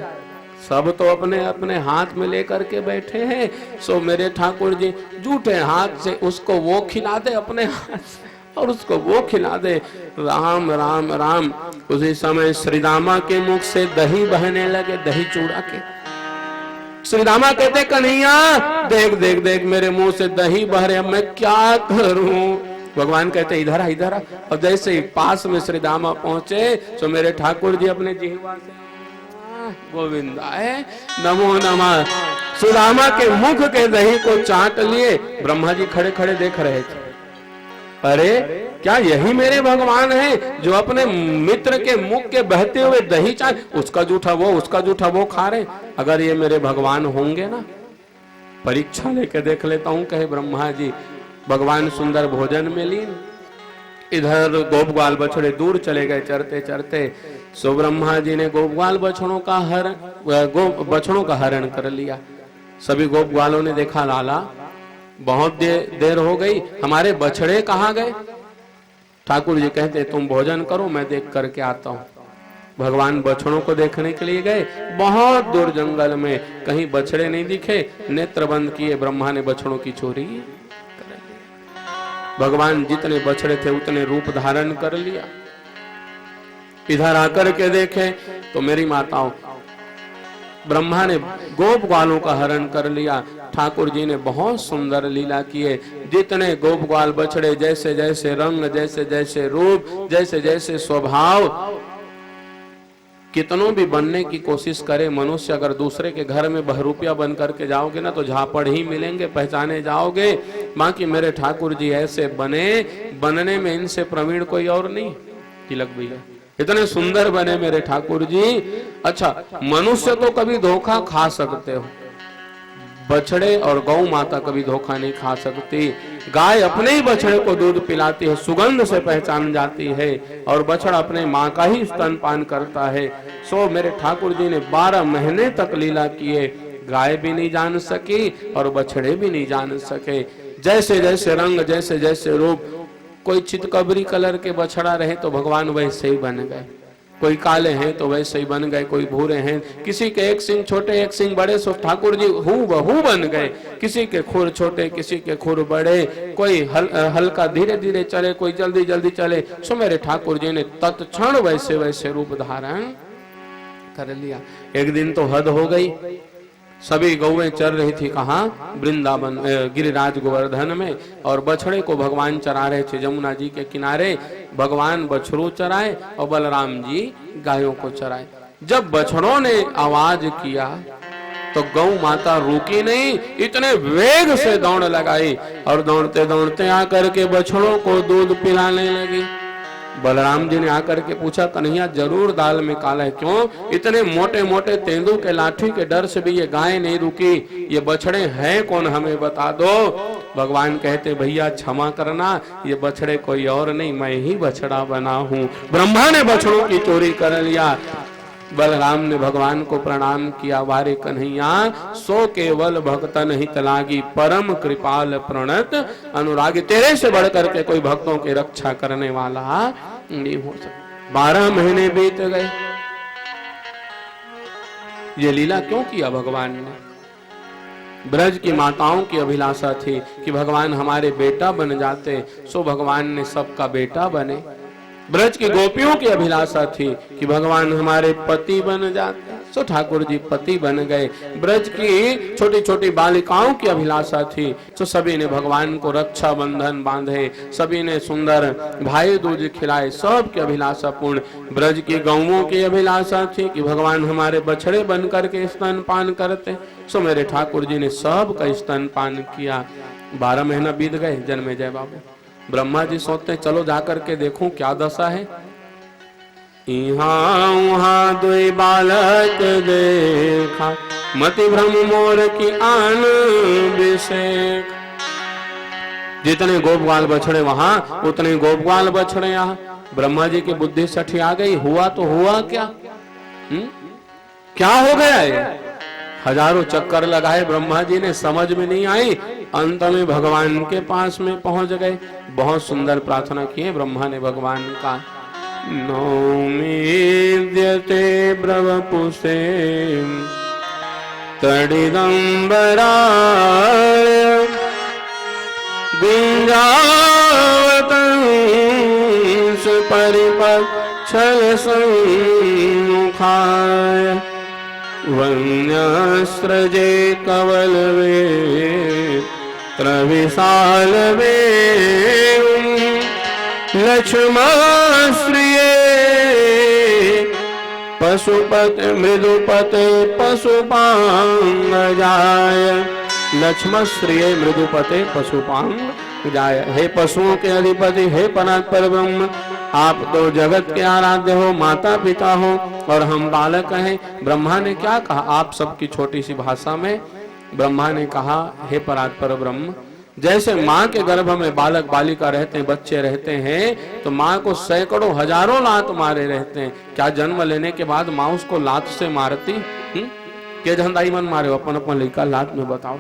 सब तो अपने अपने हाथ में लेकर के बैठे हैं। सो मेरे ठाकुर जी जूठे हाथ से उसको वो खिला दे अपने हाथ से, और उसको वो खिला दे। राम राम राम। उसी समय श्रीदामा के मुख से दही बहने लगे, दही चूड़ा के। श्रीदामा कहते कन्हैया देख देख देख मेरे मुंह से दही बह रहे, अब मैं क्या करूं? भगवान कहते इधर आ इधर आ। और जैसे ही पास में श्रीदामा पहुंचे तो मेरे ठाकुर जी अपने जिह्वा से गोविंदाय नमो नमः सुदामा के मुख के दही को चाट लिए। ब्रह्मा जी खड़े खड़े देख रहे थे, अरे क्या यही मेरे भगवान हैं जो अपने मित्र के मुख के बहते हुए दही चाट, उसका जूठा वो, उसका जूठा वो खा रहे? अगर ये मेरे भगवान होंगे ना, परीक्षा लेके देख लेता हूं, कहे ब्रह्मा जी। भगवान सुंदर भोजन में लीन, इधर गोपग्वाल बछड़े दूर चले गए चरते चरते। सो ब्रह्मा जी ने गोपग्वाल बछड़ों का हरण कर लिया। सभी गोपग्वालों ने देखा लाला बहुत देर हो गई, हमारे बछड़े कहाँ गए? ठाकुर जी कहते तुम भोजन करो, मैं देख करके आता हूँ। भगवान बछड़ों को देखने के लिए गए, बहुत दूर जंगल में, कहीं बछड़े नहीं दिखे। नेत्र बंद किए, ब्रह्मा ने बछड़ों की चोरी कर ली। भगवान जितने बछड़े थे उतने रूप धारण कर लिया। इधर आकर के देखे तो मेरी माताओं, ब्रह्मा ने गोप ग्वालों का हरण कर लिया। ठाकुर जी ने बहुत सुंदर लीला किए। जितने गोप ग्वाल बछड़े, जैसे जैसे रंग, जैसे जैसे रूप, जैसे जैसे स्वभाव, कितनों भी बनने की कोशिश करे मनुष्य, अगर दूसरे के घर में बहरूपिया बन करके जाओगे ना तो झापड़ ही मिलेंगे, पहचाने जाओगे। बाकी मेरे ठाकुर जी ऐसे बने, बनने में इनसे प्रवीण कोई और नहीं। तिलक भैया इतने सुंदर बने मेरे ठाकुर जी। अच्छा, मनुष्य तो कभी धोखा खा सकते हो, बछड़े और गौ माता कभी धोखा नहीं खा सकती। गाय अपने ही बछड़े को दूध पिलाती है, सुगंध से पहचान जाती है, और बछड़ा अपने माँ का ही स्तनपान करता है। सो मेरे ठाकुर जी ने 12 महीने तक लीला किए। गाय भी नहीं जान सकी और बछड़े भी नहीं जान सके। जैसे जैसे रंग, जैसे जैसे रूप, कोई चितकबरी कलर के बछड़ा रहे तो भगवान वैसे ही बन गए, कोई काले हैं तो वैसे ही बन गए, कोई भूरे हैं, किसी के एक सिंह छोटे एक सिंह बड़े, सो ठाकुर जी हूबहू बन गए। किसी के खुर छोटे, किसी के खुर बड़े, कोई हल्का धीरे धीरे चले, कोई जल्दी जल्दी चले। सो मेरे ठाकुर जी ने तत्क्षण वैसे वैसे रूप धारण कर लिया। एक दिन तो हद हो गई, सभी गौएं चर रही थी कहाँ? वृंदावन गिरिराज गोवर्धन में, और बछड़े को भगवान चरा रहे थे जमुना जी के किनारे। भगवान बछड़ों चराए और बलराम जी गायों को चराए। जब बछड़ों ने आवाज किया तो गौ माता रुकी नहीं, इतने वेग से दौड़ लगाई और दौड़ते दौड़ते आकर के बछड़ों को दूध पिलाने लगी। बलराम जी ने आकर के पूछा, कन्हैया जरूर दाल में काला है, क्यों? इतने मोटे मोटे तेंदू के लाठी के डर से भी ये गाय नहीं रुकी, ये बछड़े हैं कौन, हमें बता दो। भगवान कहते, भैया क्षमा करना, ये बछड़े कोई और नहीं, मैं ही बछड़ा बना हूँ। ब्रह्मा ने बछड़ों की चोरी कर लिया। बलराम ने भगवान को प्रणाम किया, वारे कन्हैया सो केवल भक्तन हित लागी, परम कृपाल प्रणत अनुरागी। तेरे से बढ़ करके कोई भक्तों की रक्षा करने वाला नहीं हो सकता। 12 महीने बीत गए। ये लीला क्यों किया भगवान ने? ब्रज की माताओं की अभिलाषा थी कि भगवान हमारे बेटा बन जाते, सो भगवान ने सबका बेटा बने। ब्रज की गोपियों की अभिलाषा थी कि भगवान हमारे पति बन जाते, सो ठाकुर जी पति बन गए। ब्रज की छोटी छोटी बालिकाओं की अभिलाषा थी, तो सभी ने भगवान को रक्षा बंधन बांधे, सभी ने सुंदर भाई दूज खिलाए, सब की अभिलाषा पूर्ण। ब्रज की गौओं की अभिलाषा थी कि भगवान हमारे बछड़े बन करके स्तनपान करते, सो मेरे ठाकुर जी ने सब का स्तनपान किया। 12 महीना बीत गए। जन्मेजय बाबू ब्रह्मा जी सोचते चलो जाकर के देखूं क्या दशा है। यहाँ वहाँ दुई बालक देखा, मति भ्रम मोर की आन विषेक। जितने गोपवाल बछड़े वहां, उतने गोपवाल बछड़े यहाँ। ब्रह्मा जी की बुद्धि सठी आ गई, हुआ तो हुआ क्या? क्या हो गया है? हजारों चक्कर लगाए ब्रह्मा जी ने, समझ में नहीं आई। अंत में भगवान के पास में पहुंच गए। बहुत सुंदर प्रार्थना किए ब्रह्मा ने भगवान का। नौमीद्यते ब्रवपुषे तडिदंबराय गुंजावतंस परिपच्छल सम्मुखाय वन्यस्त्रजे कवलवे त्रविशाल वे लक्ष्मणश्रिये पशुपते मृदुपते पशुपांगजाय। लक्ष्मणश्रिये मृदुपते पशुपांगजाय। हे पशुओं के अधिपति, हे परात्पर ब्रह्म, आप तो जगत के आराध्य हो, माता पिता हो और हम बालक हैं। ब्रह्मा ने क्या कहा? आप सबकी छोटी सी भाषा में ब्रह्मा ने कहा, हे परात्पर ब्रह्म, जैसे माँ के गर्भ में बालक बालिका रहते हैं, बच्चे रहते हैं, तो माँ को सैकड़ों हजारों लात मारे रहते हैं। क्या जन्म लेने के बाद माँ उसको लात से मारती? के झंडाई मन मारे अपन अपन लड़का लात में, बताओ।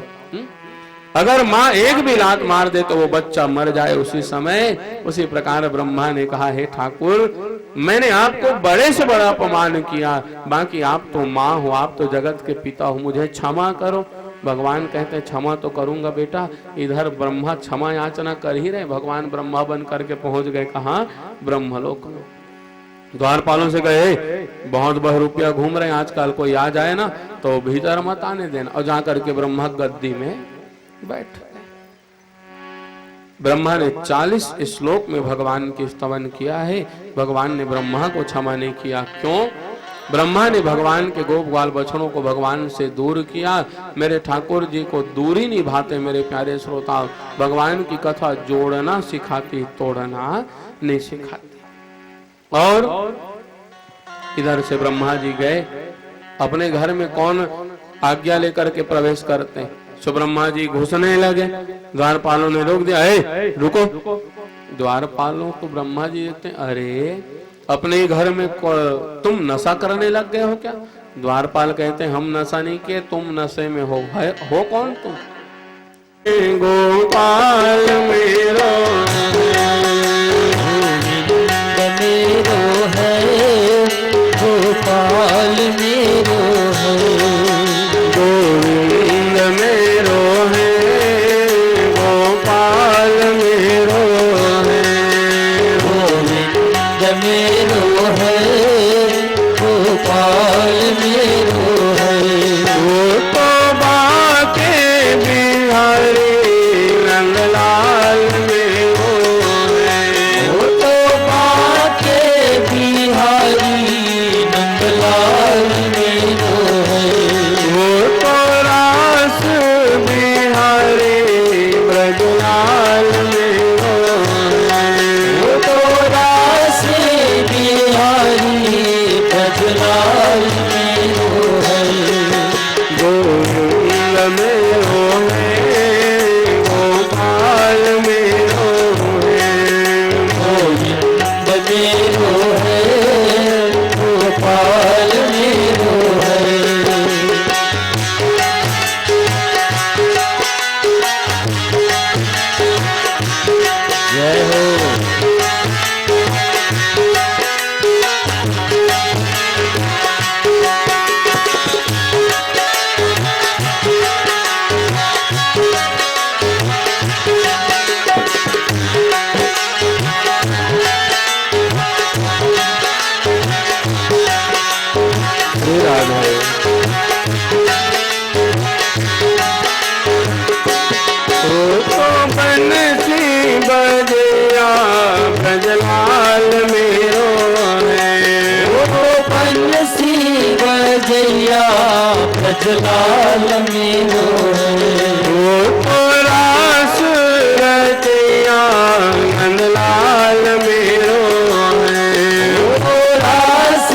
अगर माँ एक भी लात मार दे तो वो बच्चा मर जाए उसी समय। उसी प्रकार ब्रह्मा ने कहा, हे ठाकुर, मैंने आपको बड़े से बड़ा अपमान किया, बाकी आप तो माँ हो, आप तो जगत के पिता हो, मुझे क्षमा करो। भगवान कहते हैं क्षमा तो करूंगा बेटा, इधर ब्रह्मा क्षमा याचना कर ही रहे, भगवान ब्रह्मा बन करके पहुंच गए कहाँ, ब्रह्मलोक में। द्वारपालों से कहे बहुत बहुरूपिया घूम रहे हैं आजकल, कोई आ जाए ना तो भीतर मत आने देना, और जा करके ब्रह्मा गद्दी में बैठ गए। ब्रह्मा ने 40 श्लोक में भगवान की स्तवन किया है, भगवान ने ब्रह्मा को क्षमा नहीं किया। क्यों? ब्रह्मा ने भगवान के गोप ग्वाल बछड़ों को भगवान से दूर किया। मेरे ठाकुर जी को दूरी निभाते मेरे प्यारे श्रोता, भगवान की कथा जोड़ना सिखाती, तोड़ना नहीं सिखाती। और इधर से ब्रह्मा जी गए अपने घर में, कौन आज्ञा लेकर के प्रवेश करते हैं, सो ब्रह्मा जी घुसने लगे, द्वारपालों ने रोक दिया, रुको। द्वारपालों को ब्रह्मा जी देखते, अरे अपने घर में तुम नशा करने लग गए हो क्या? द्वारपाल कहते हैं हम नशा नहीं किए, तुम नशे में हो कौन तुम? गोपाल मेरो है, गोपाल मेरो है, गोविंद मेरो है, गोपाल मेरो है, गोविंद मेरो है, गोपाल मेरो है। वो तो बाके बिहारी नंदलाल मेरो है, वो तो बाके बिहारी नंदलाल मेरो है, वो तो रास बिहारी ब्रजलाल मेरो है, वो तो रास बिहारी ब्रजलाल मेरो है। गोविंद मेरो है, गोपाल मेरो है, गोविंद मेरो है, गोपाल मेरो है। जय हो। श्री राधे। ओ तो बंसी बजिया ब्रजलाल मेरो है, वो बंसी बजैया ब्रजलाल मेरो है, वो तो रास रचैया नंदलाल मेरो है, वो रास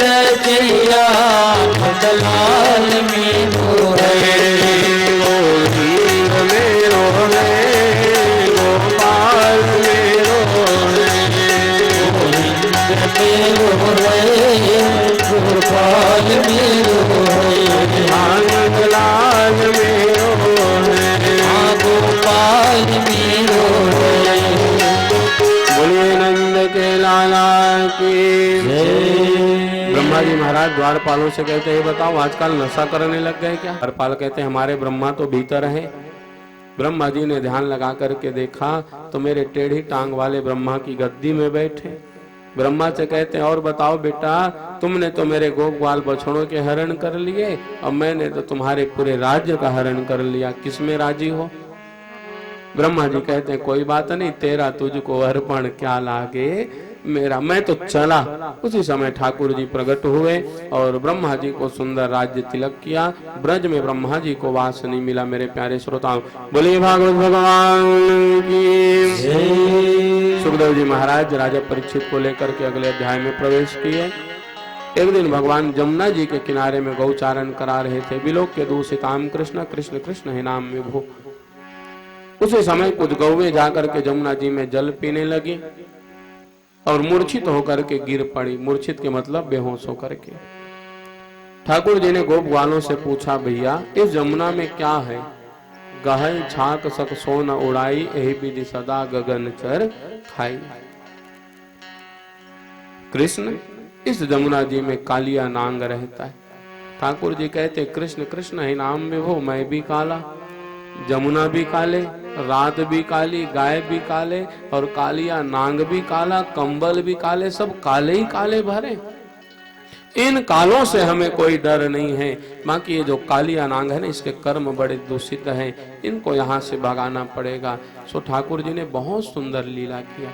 रचैया नंदलाल मेरो है। गोविंद मेरो है, गोपाल मेरो है, गोविंद मेरो है, गोपाल मेरो है, नंदलाल मेरो है, गोपाल मेरो है। बोलिए नंद के लाला की जय। ब्रह्मा जी महाराज द्वारपालों से कहते हैं बताओ आजकल नशा करने लग गए क्या? द्वारपाल कहते हैं हमारे ब्रह्मा तो भीतर हैं। ब्रह्मा जी ने ध्यान लगा करके देखा तो मेरे टेढ़ी टांग वाले ब्रह्मा की गद्दी में बैठे। ब्रह्मा से कहते हैं और बताओ बेटा, तुमने तो मेरे गोप ग्वाल बछड़ों के हरण कर लिए और मैंने तो तुम्हारे पूरे राज्य का हरण कर लिया, किसमें राजी हो? ब्रह्मा जी कहते हैं कोई बात नहीं, तेरा तुझको अर्पण क्या लागे मेरा, मैं तो चला। उसी समय ठाकुर जी प्रकट हुए और ब्रह्मा जी को सुंदर राज्य तिलक किया। ब्रज में ब्रह्मा जी को वास नहीं मिला। मेरे प्यारे श्रोताओं, बोलिए भागवत भगवान की। सुखदेव जी महाराज राजा परीक्षित को लेकर के अगले अध्याय में प्रवेश किए। एक दिन भगवान जमुना जी के किनारे में गौचारण करा रहे थे। बिलोक के दूषिताम कृष्ण कृष्ण कृष्ण हे नाम में भू। उसी समय कुछ गौवें जाकर के जमुना जी में जल पीने लगी और मूर्छित होकर के गिर पड़ी। मूर्छित के मतलब बेहोश होकर के। ठाकुर जी ने गोप ग्वालों से पूछा, भैया इस जमुना में क्या है? गहल छाक सक सोन उड़ाई, यही विधि सदा गगन चर खाई। कृष्ण इस जमुना जी में कालिया नांग रहता है। ठाकुर जी कहते कृष्ण कृष्ण ही नाम विभो, मैं भी काला, जमुना भी काले, रात भी काली, गाय भी काले, और कालिया नांग भी काला, कंबल भी काले, सब काले ही काले भरे। इन कालों से हमें कोई डर नहीं है। बाकी ये जो कालिया नांग है ना, इसके कर्म बड़े दूषित हैं, इनको यहाँ से भगाना पड़ेगा। सो ठाकुर जी ने बहुत सुंदर लीला किया।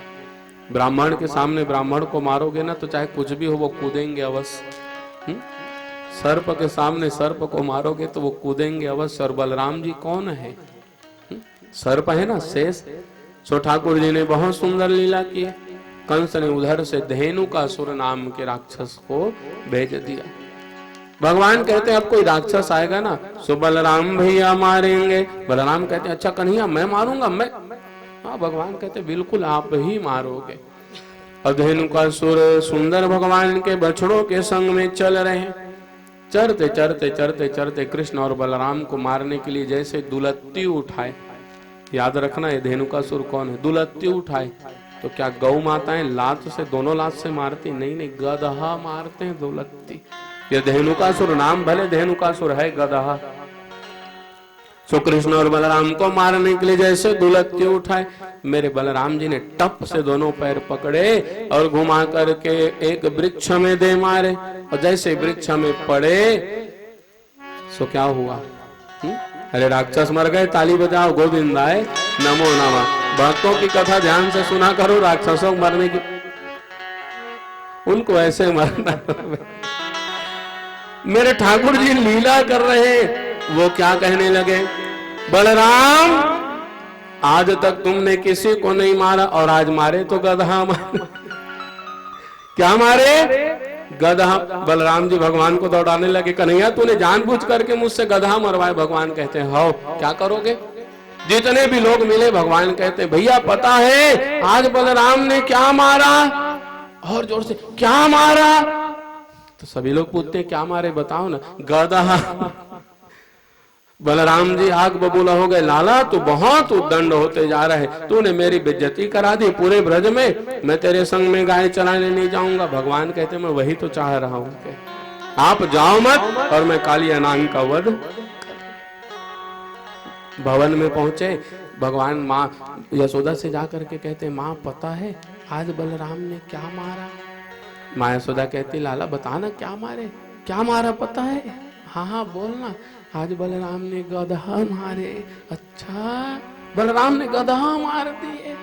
ब्राह्मण के सामने ब्राह्मण को मारोगे ना तो चाहे कुछ भी हो वो कूदेंगे अवश्य। सर्प के सामने सर्प को मारोगे तो वो कूदेंगे अवश्य। और बलराम जी कौन है? सर्प है ना, शेष। सो ठाकुर जी ने बहुत सुंदर लीला की। कंस ने उधर से धेनुकासुर नाम के राक्षस को भेज दिया। भगवान कहते हैं अब कोई राक्षस आएगा ना, सो बलराम भैया मारेंगे। बलराम कहते हैं अच्छा कन्हैया मैं मारूंगा, मैं। हाँ, भगवान कहते बिल्कुल आप ही मारोगे। और धेनुकासुर सुंदर भगवान के बछड़ों के संग में चल रहे हैं। चरते चरते चरते चरते कृष्ण और बलराम को मारने के लिए जैसे दुलत्ती उठाए। याद रखना ये धेनुकासुर कौन है? दुलत्ती उठाए तो क्या गौ माताएं लात से, दोनों लात से मारती? नहीं नहीं, गदहा मारते हैं दुलत्ती। ये धेनुकासुर नाम भले धेनुकासुर है, गदहा। सो कृष्ण और बलराम को मारने के लिए जैसे दुलत्ती उठाए, मेरे बलराम जी ने टप से दोनों पैर पकड़े और घुमा करके एक वृक्ष में दे मारे। और जैसे वृक्ष में पड़े सो क्या हुआ? अरे राक्षस मर गए, ताली बजाओ, गोविंदाय नमो नमः। भक्तों की कथा ध्यान से सुना करो। राक्षसों मरने की, उनको ऐसे मरना। मेरे ठाकुर जी लीला कर रहे, वो क्या कहने लगे? बलराम आज तक तुमने किसी को नहीं मारा और आज मारे तो गधा मारे। क्या मारे? गधा। बलराम जी भगवान को दौड़ाने लगे, कन्हैया तूने जानबूझ करके मुझसे गधा मरवाए। भगवान कहते हैं हाँ, क्या करोगे? जितने भी लोग मिले भगवान कहते भैया पता है आज बलराम ने क्या मारा? और जोर से क्या मारा? तो सभी लोग पूछते हैं क्या मारे बताओ ना। गधा। बलराम जी आग बबूला हो गए, लाला तू बहुत उद्दंड होते जा रहे, तूने मेरी बेइज्जती करा दी पूरे ब्रज में, मैं तेरे संग में गाय चराने नहीं जाऊंगा। भगवान कहते मैं वही तो चाह रहा हूं, आप जाओ मत और मैं कालिया नांग का वध। भवन में पहुंचे, भगवान माँ यशोदा से जाकर के कहते माँ पता है आज बलराम ने क्या मारा? माँ यशोदा कहती लाला बताना क्या मारे, क्या मारा पता है? हाँ हाँ बोलना। आज बलराम ने गधा मारे। अच्छा, बलराम ने गधा मार दिए।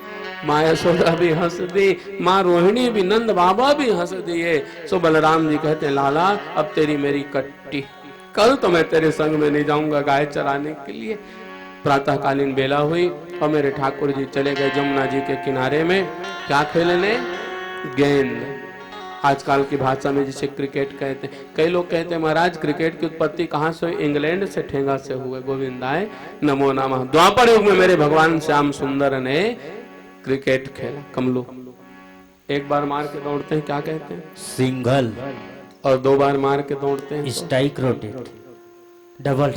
माँ यशोदा भी हंस दी, माँ रोहिणी भी, नंद बाबा भी हंस दिए। सो बलराम जी कहते लाला अब तेरी मेरी कट्टी, कल तो मैं तेरे संग में नहीं जाऊंगा गाय चराने के लिए। प्रातःकालीन बेला हुई और मेरे ठाकुर जी चले गए जमुना जी के किनारे में। क्या खेलने? गेंद। आजकल की भाषा में जिसे क्रिकेट कहते हैं। कई लोग कहते हैं महाराज क्रिकेट की उत्पत्ति कहाँ से हुई? इंग्लैंड से, ठेंगा से हुए। गोविंदाय नमो नमः। द्वापर युग में मेरे भगवान श्याम सुंदर ने क्रिकेट खेला। कमलो एक बार मार के दौड़ते हैं क्या कहते हैं? सिंगल। और दो बार मार के दौड़ते हैं स्ट्राइक रोटेट, डबल।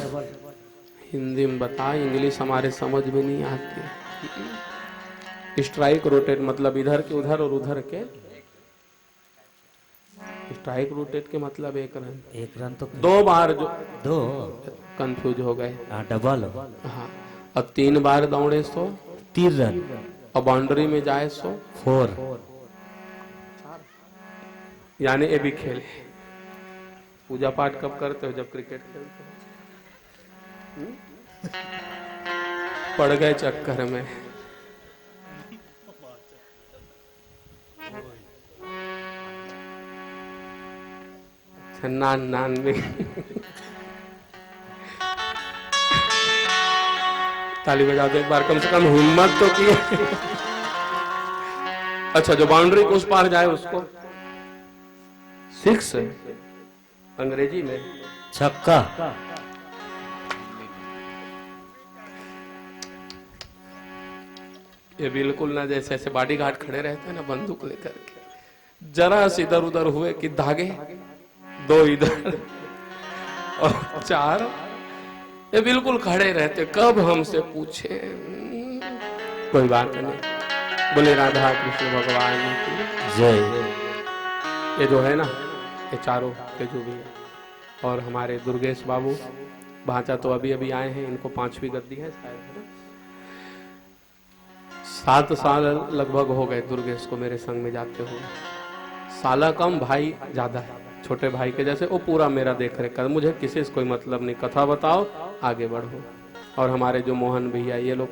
हिंदी में बता, इंग्लिश हमारे समझ में नहीं आती है। स्ट्राइक रोटेट मतलब इधर के उधर और उधर के। स्ट्राइक रोटेट के मतलब एक रन। एक रन तो दो बार जो दो कंफ्यूज हो गए। डबल। हाँ, और 3 बार दौड़े सो 3 रन, और बाउंड्री में जाए सो 4। यानी ये भी खेल है। पूजा पाठ कब करते हो? जब क्रिकेट खेलते हो। पड़ गए चक्कर में। नान में ताली बजा दो एक बार, कम से कम हिम्मत तो की। अच्छा, जो बाउंड्री को उस पार जाए उसको 6, अंग्रेजी में छक्का। ये बिल्कुल ना जैसे ऐसे बॉडीगार्ड खड़े रहते हैं ना बंदूक लेकर के, जरा से इधर उधर हुए कि धागे 2 इधर और 4, ये बिल्कुल खड़े रहते। कब हमसे पूछे? कोई बात नहीं। बोले राधा कृष्ण भगवान की जय। ये जो है ना, ये चारों के जो भी है और हमारे दुर्गेश बाबू भांचा तो अभी अभी आए हैं, इनको 5वीं गद्दी है शायद, है ना। 7 साल लगभग हो गए दुर्गेश को मेरे संग में जाते हुए। साला कम, भाई ज्यादा है, छोटे भाई के जैसे। वो पूरा मेरा देख रेख कर, मुझे किसी से कोई मतलब नहीं, कथा बताओ आगे बढ़ो। और हमारे जो मोहन भैया, ये लोग,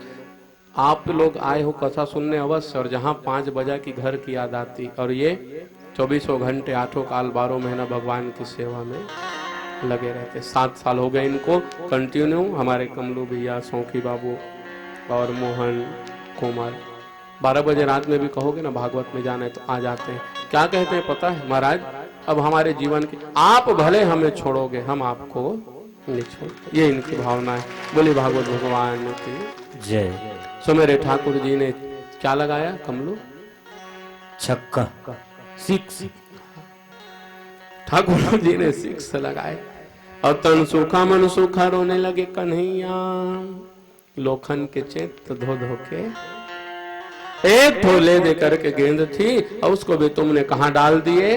आप लोग आए हो कथा सुनने अवश्य, और जहाँ 5 बजा की घर की याद आती, और ये 24 घंटे 8 काल 12 महीना भगवान की सेवा में लगे रहते। 7 साल हो गए इनको कंटिन्यू। हमारे कमलू भैया, सौखी बाबू और मोहन, कोमल, 12 बजे रात में भी कहोगे ना भागवत में जाना है तो आ जाते हैं। क्या कहते हैं पता है महाराज, अब हमारे जीवन की, आप भले हमें छोड़ोगे, हम आपको नहीं छोड़ते, ये इनकी भावना है। बोली भागवत भगवान की जय। सो मेरे ठाकुर जी ने क्या लगाया कमलू? छक्का 6। ठाकुर जी ने 6 लगाए और तन सूखा मन सूखा, रोने लगे कन्हैया। लोखन के चित्त धो धो के, एक थोले दे करके गेंद थी और उसको भी तुमने कहां डाल दिए?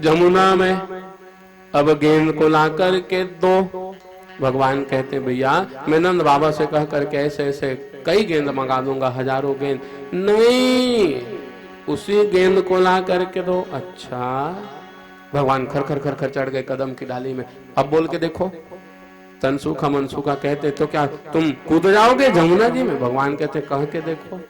जमुना में। अब गेंद को ला करके दो। भगवान कहते भैया मैं नंद बाबा से कह करके ऐसे ऐसे कई गेंद मंगा दूंगा, हजारों गेंद। नहीं, उसी गेंद को ला करके दो। अच्छा। भगवान खर खर खर खर चढ़ गए कदम की डाली में। अब बोल के देखो। तन सूखा मन सूखा कहते तो क्या तुम कूद जाओगे जमुना जी में? भगवान कहते कह के देखो।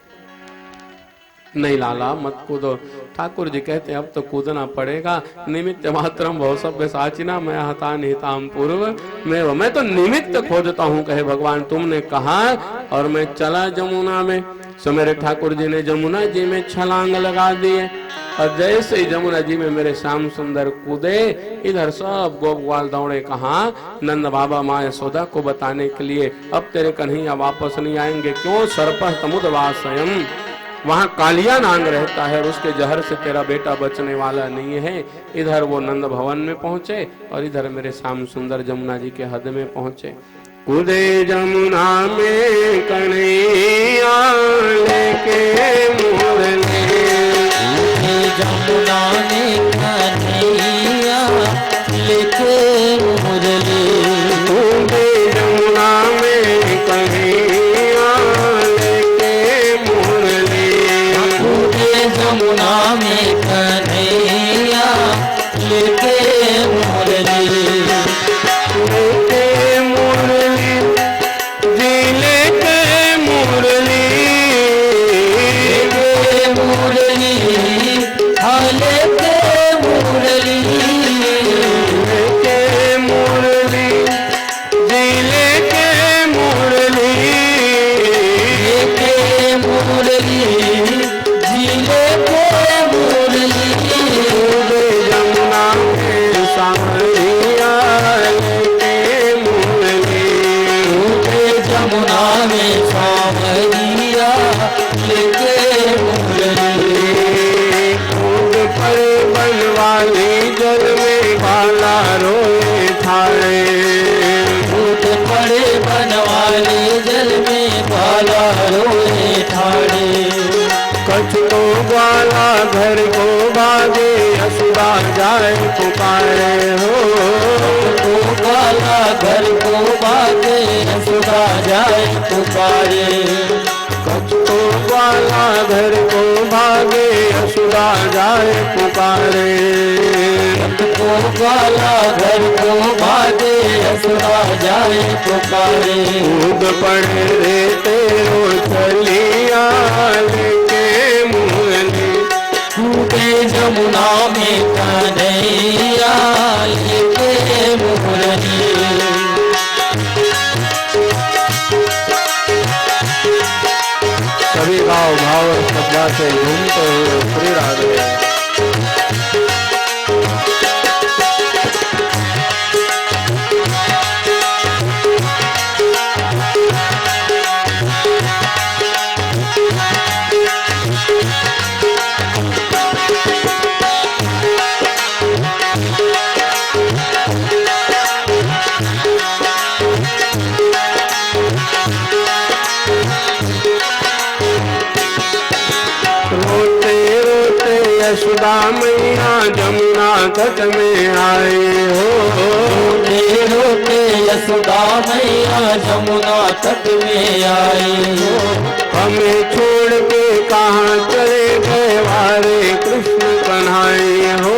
नहीं लाला मत कूदो। ठाकुर जी कहते अब तो कूदना पड़ेगा। निमित्त मात्रम भव सभ्य साचिना मैं हता निहिताम पूर्व में। मैं तो निमित्त खोजता हूँ कहे भगवान, तुमने कहा और मैं चला जमुना में। सो मेरे ठाकुर जी ने जमुना जी में छलांग लगा दिए और जैसे ही जमुना जी में मेरे श्याम सुंदर कूदे, इधर सब गोप ग्वाल दौड़े कहा नंद बाबा माँ यशोदा को बताने के लिए अब तेरे कन्हैया वापस नहीं आएंगे। क्यों? सर्पः तमुदवासयम्, वहां कालिया नांग रहता है और उसके जहर से तेरा बेटा बचने वाला नहीं है। इधर वो नंद भवन में पहुंचे और इधर मेरे श्याम सुंदर जमुना जी के हद में पहुंचे। कूदे जमुना में कन्हैया लेके मुरली, जमुना में कन्हैया लेके मुरली। कूदे जमुना में कन्हैया लेके मुरली। कूदे जमुना में कन्हैया लेके मुरली। लेके मुरली जी, लेके मुरली, लेके मुरली, हाँ लेके मुरली। लेके मुरली जी, लेके मुरली, लेके मुरली, जी लेके मुरली। कूदे जमुना में सांवरिया लेके मुरली। कूदे जमुना में सांवरिया लेके मुरली। कूद पर बनवाली जल में बाला रोए ठाड़े। कूद पड़े बनवाले जल में बाला रोए ठाड़े। कछ तो ग्वाला घर को भागे, असुरा जाए पुकारे हो। को काला घर को बागे, सुधा जाए पुकारे। कछ तो ग्वाला घर को भागे, असुरा जाए पुकारे। को काला घर को बागे, सुधा जाए पुकारे। कूद पड़े रे तेरो चलिया लेके मुरली। कूदे जमुना में कन्हैया लेके मुरली। सभी गाँव भाव और श्रद्धा से झूमते हुए श्री राधे। रोते रोते यशोदा मैया जमुना तट में आए हो। रोते रोते यशोदा मैया जमुना तट में आई हो। हमें छोड़ के कहाँ चले गए वारे कृष्ण कन्हैया हो।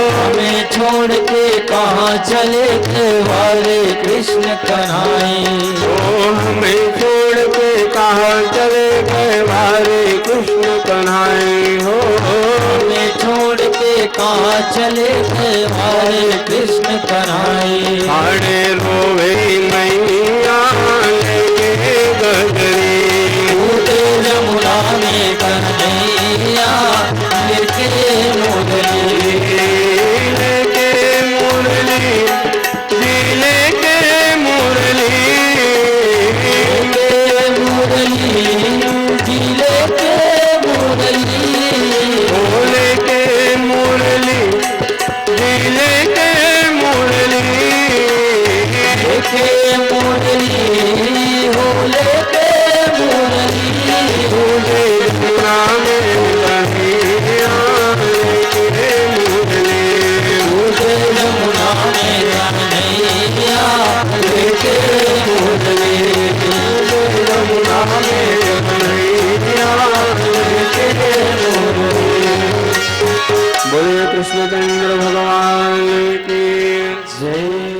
हमें छोड़ के कहाँ चले थे वारे कृष्ण कन्हैया ओ हमें छोड़ के कहाँ चले गए वारे कृष्ण कन्हैया हो। हमें छोड़ के कहाँ चले थे वारे कृष्ण कन्हैया। हाड़े रोवे मैया लेके गगरी। कूदे जमुना में कन्हैया लेके मुरली। लेके मुरली लेके मुरली। लेके मुरली जिले के मुरली। लेके मुरली लेके मुरली। लेके मुरली हो लेके मुरली। तुझे जमुना में कन्हैया लेके मुरली। कूदे जमुना में कन्हैया लेके मुरली। जमुना में कन्हैया लेके मुरली। बोले कृष्णचंद्र भगवान की जय।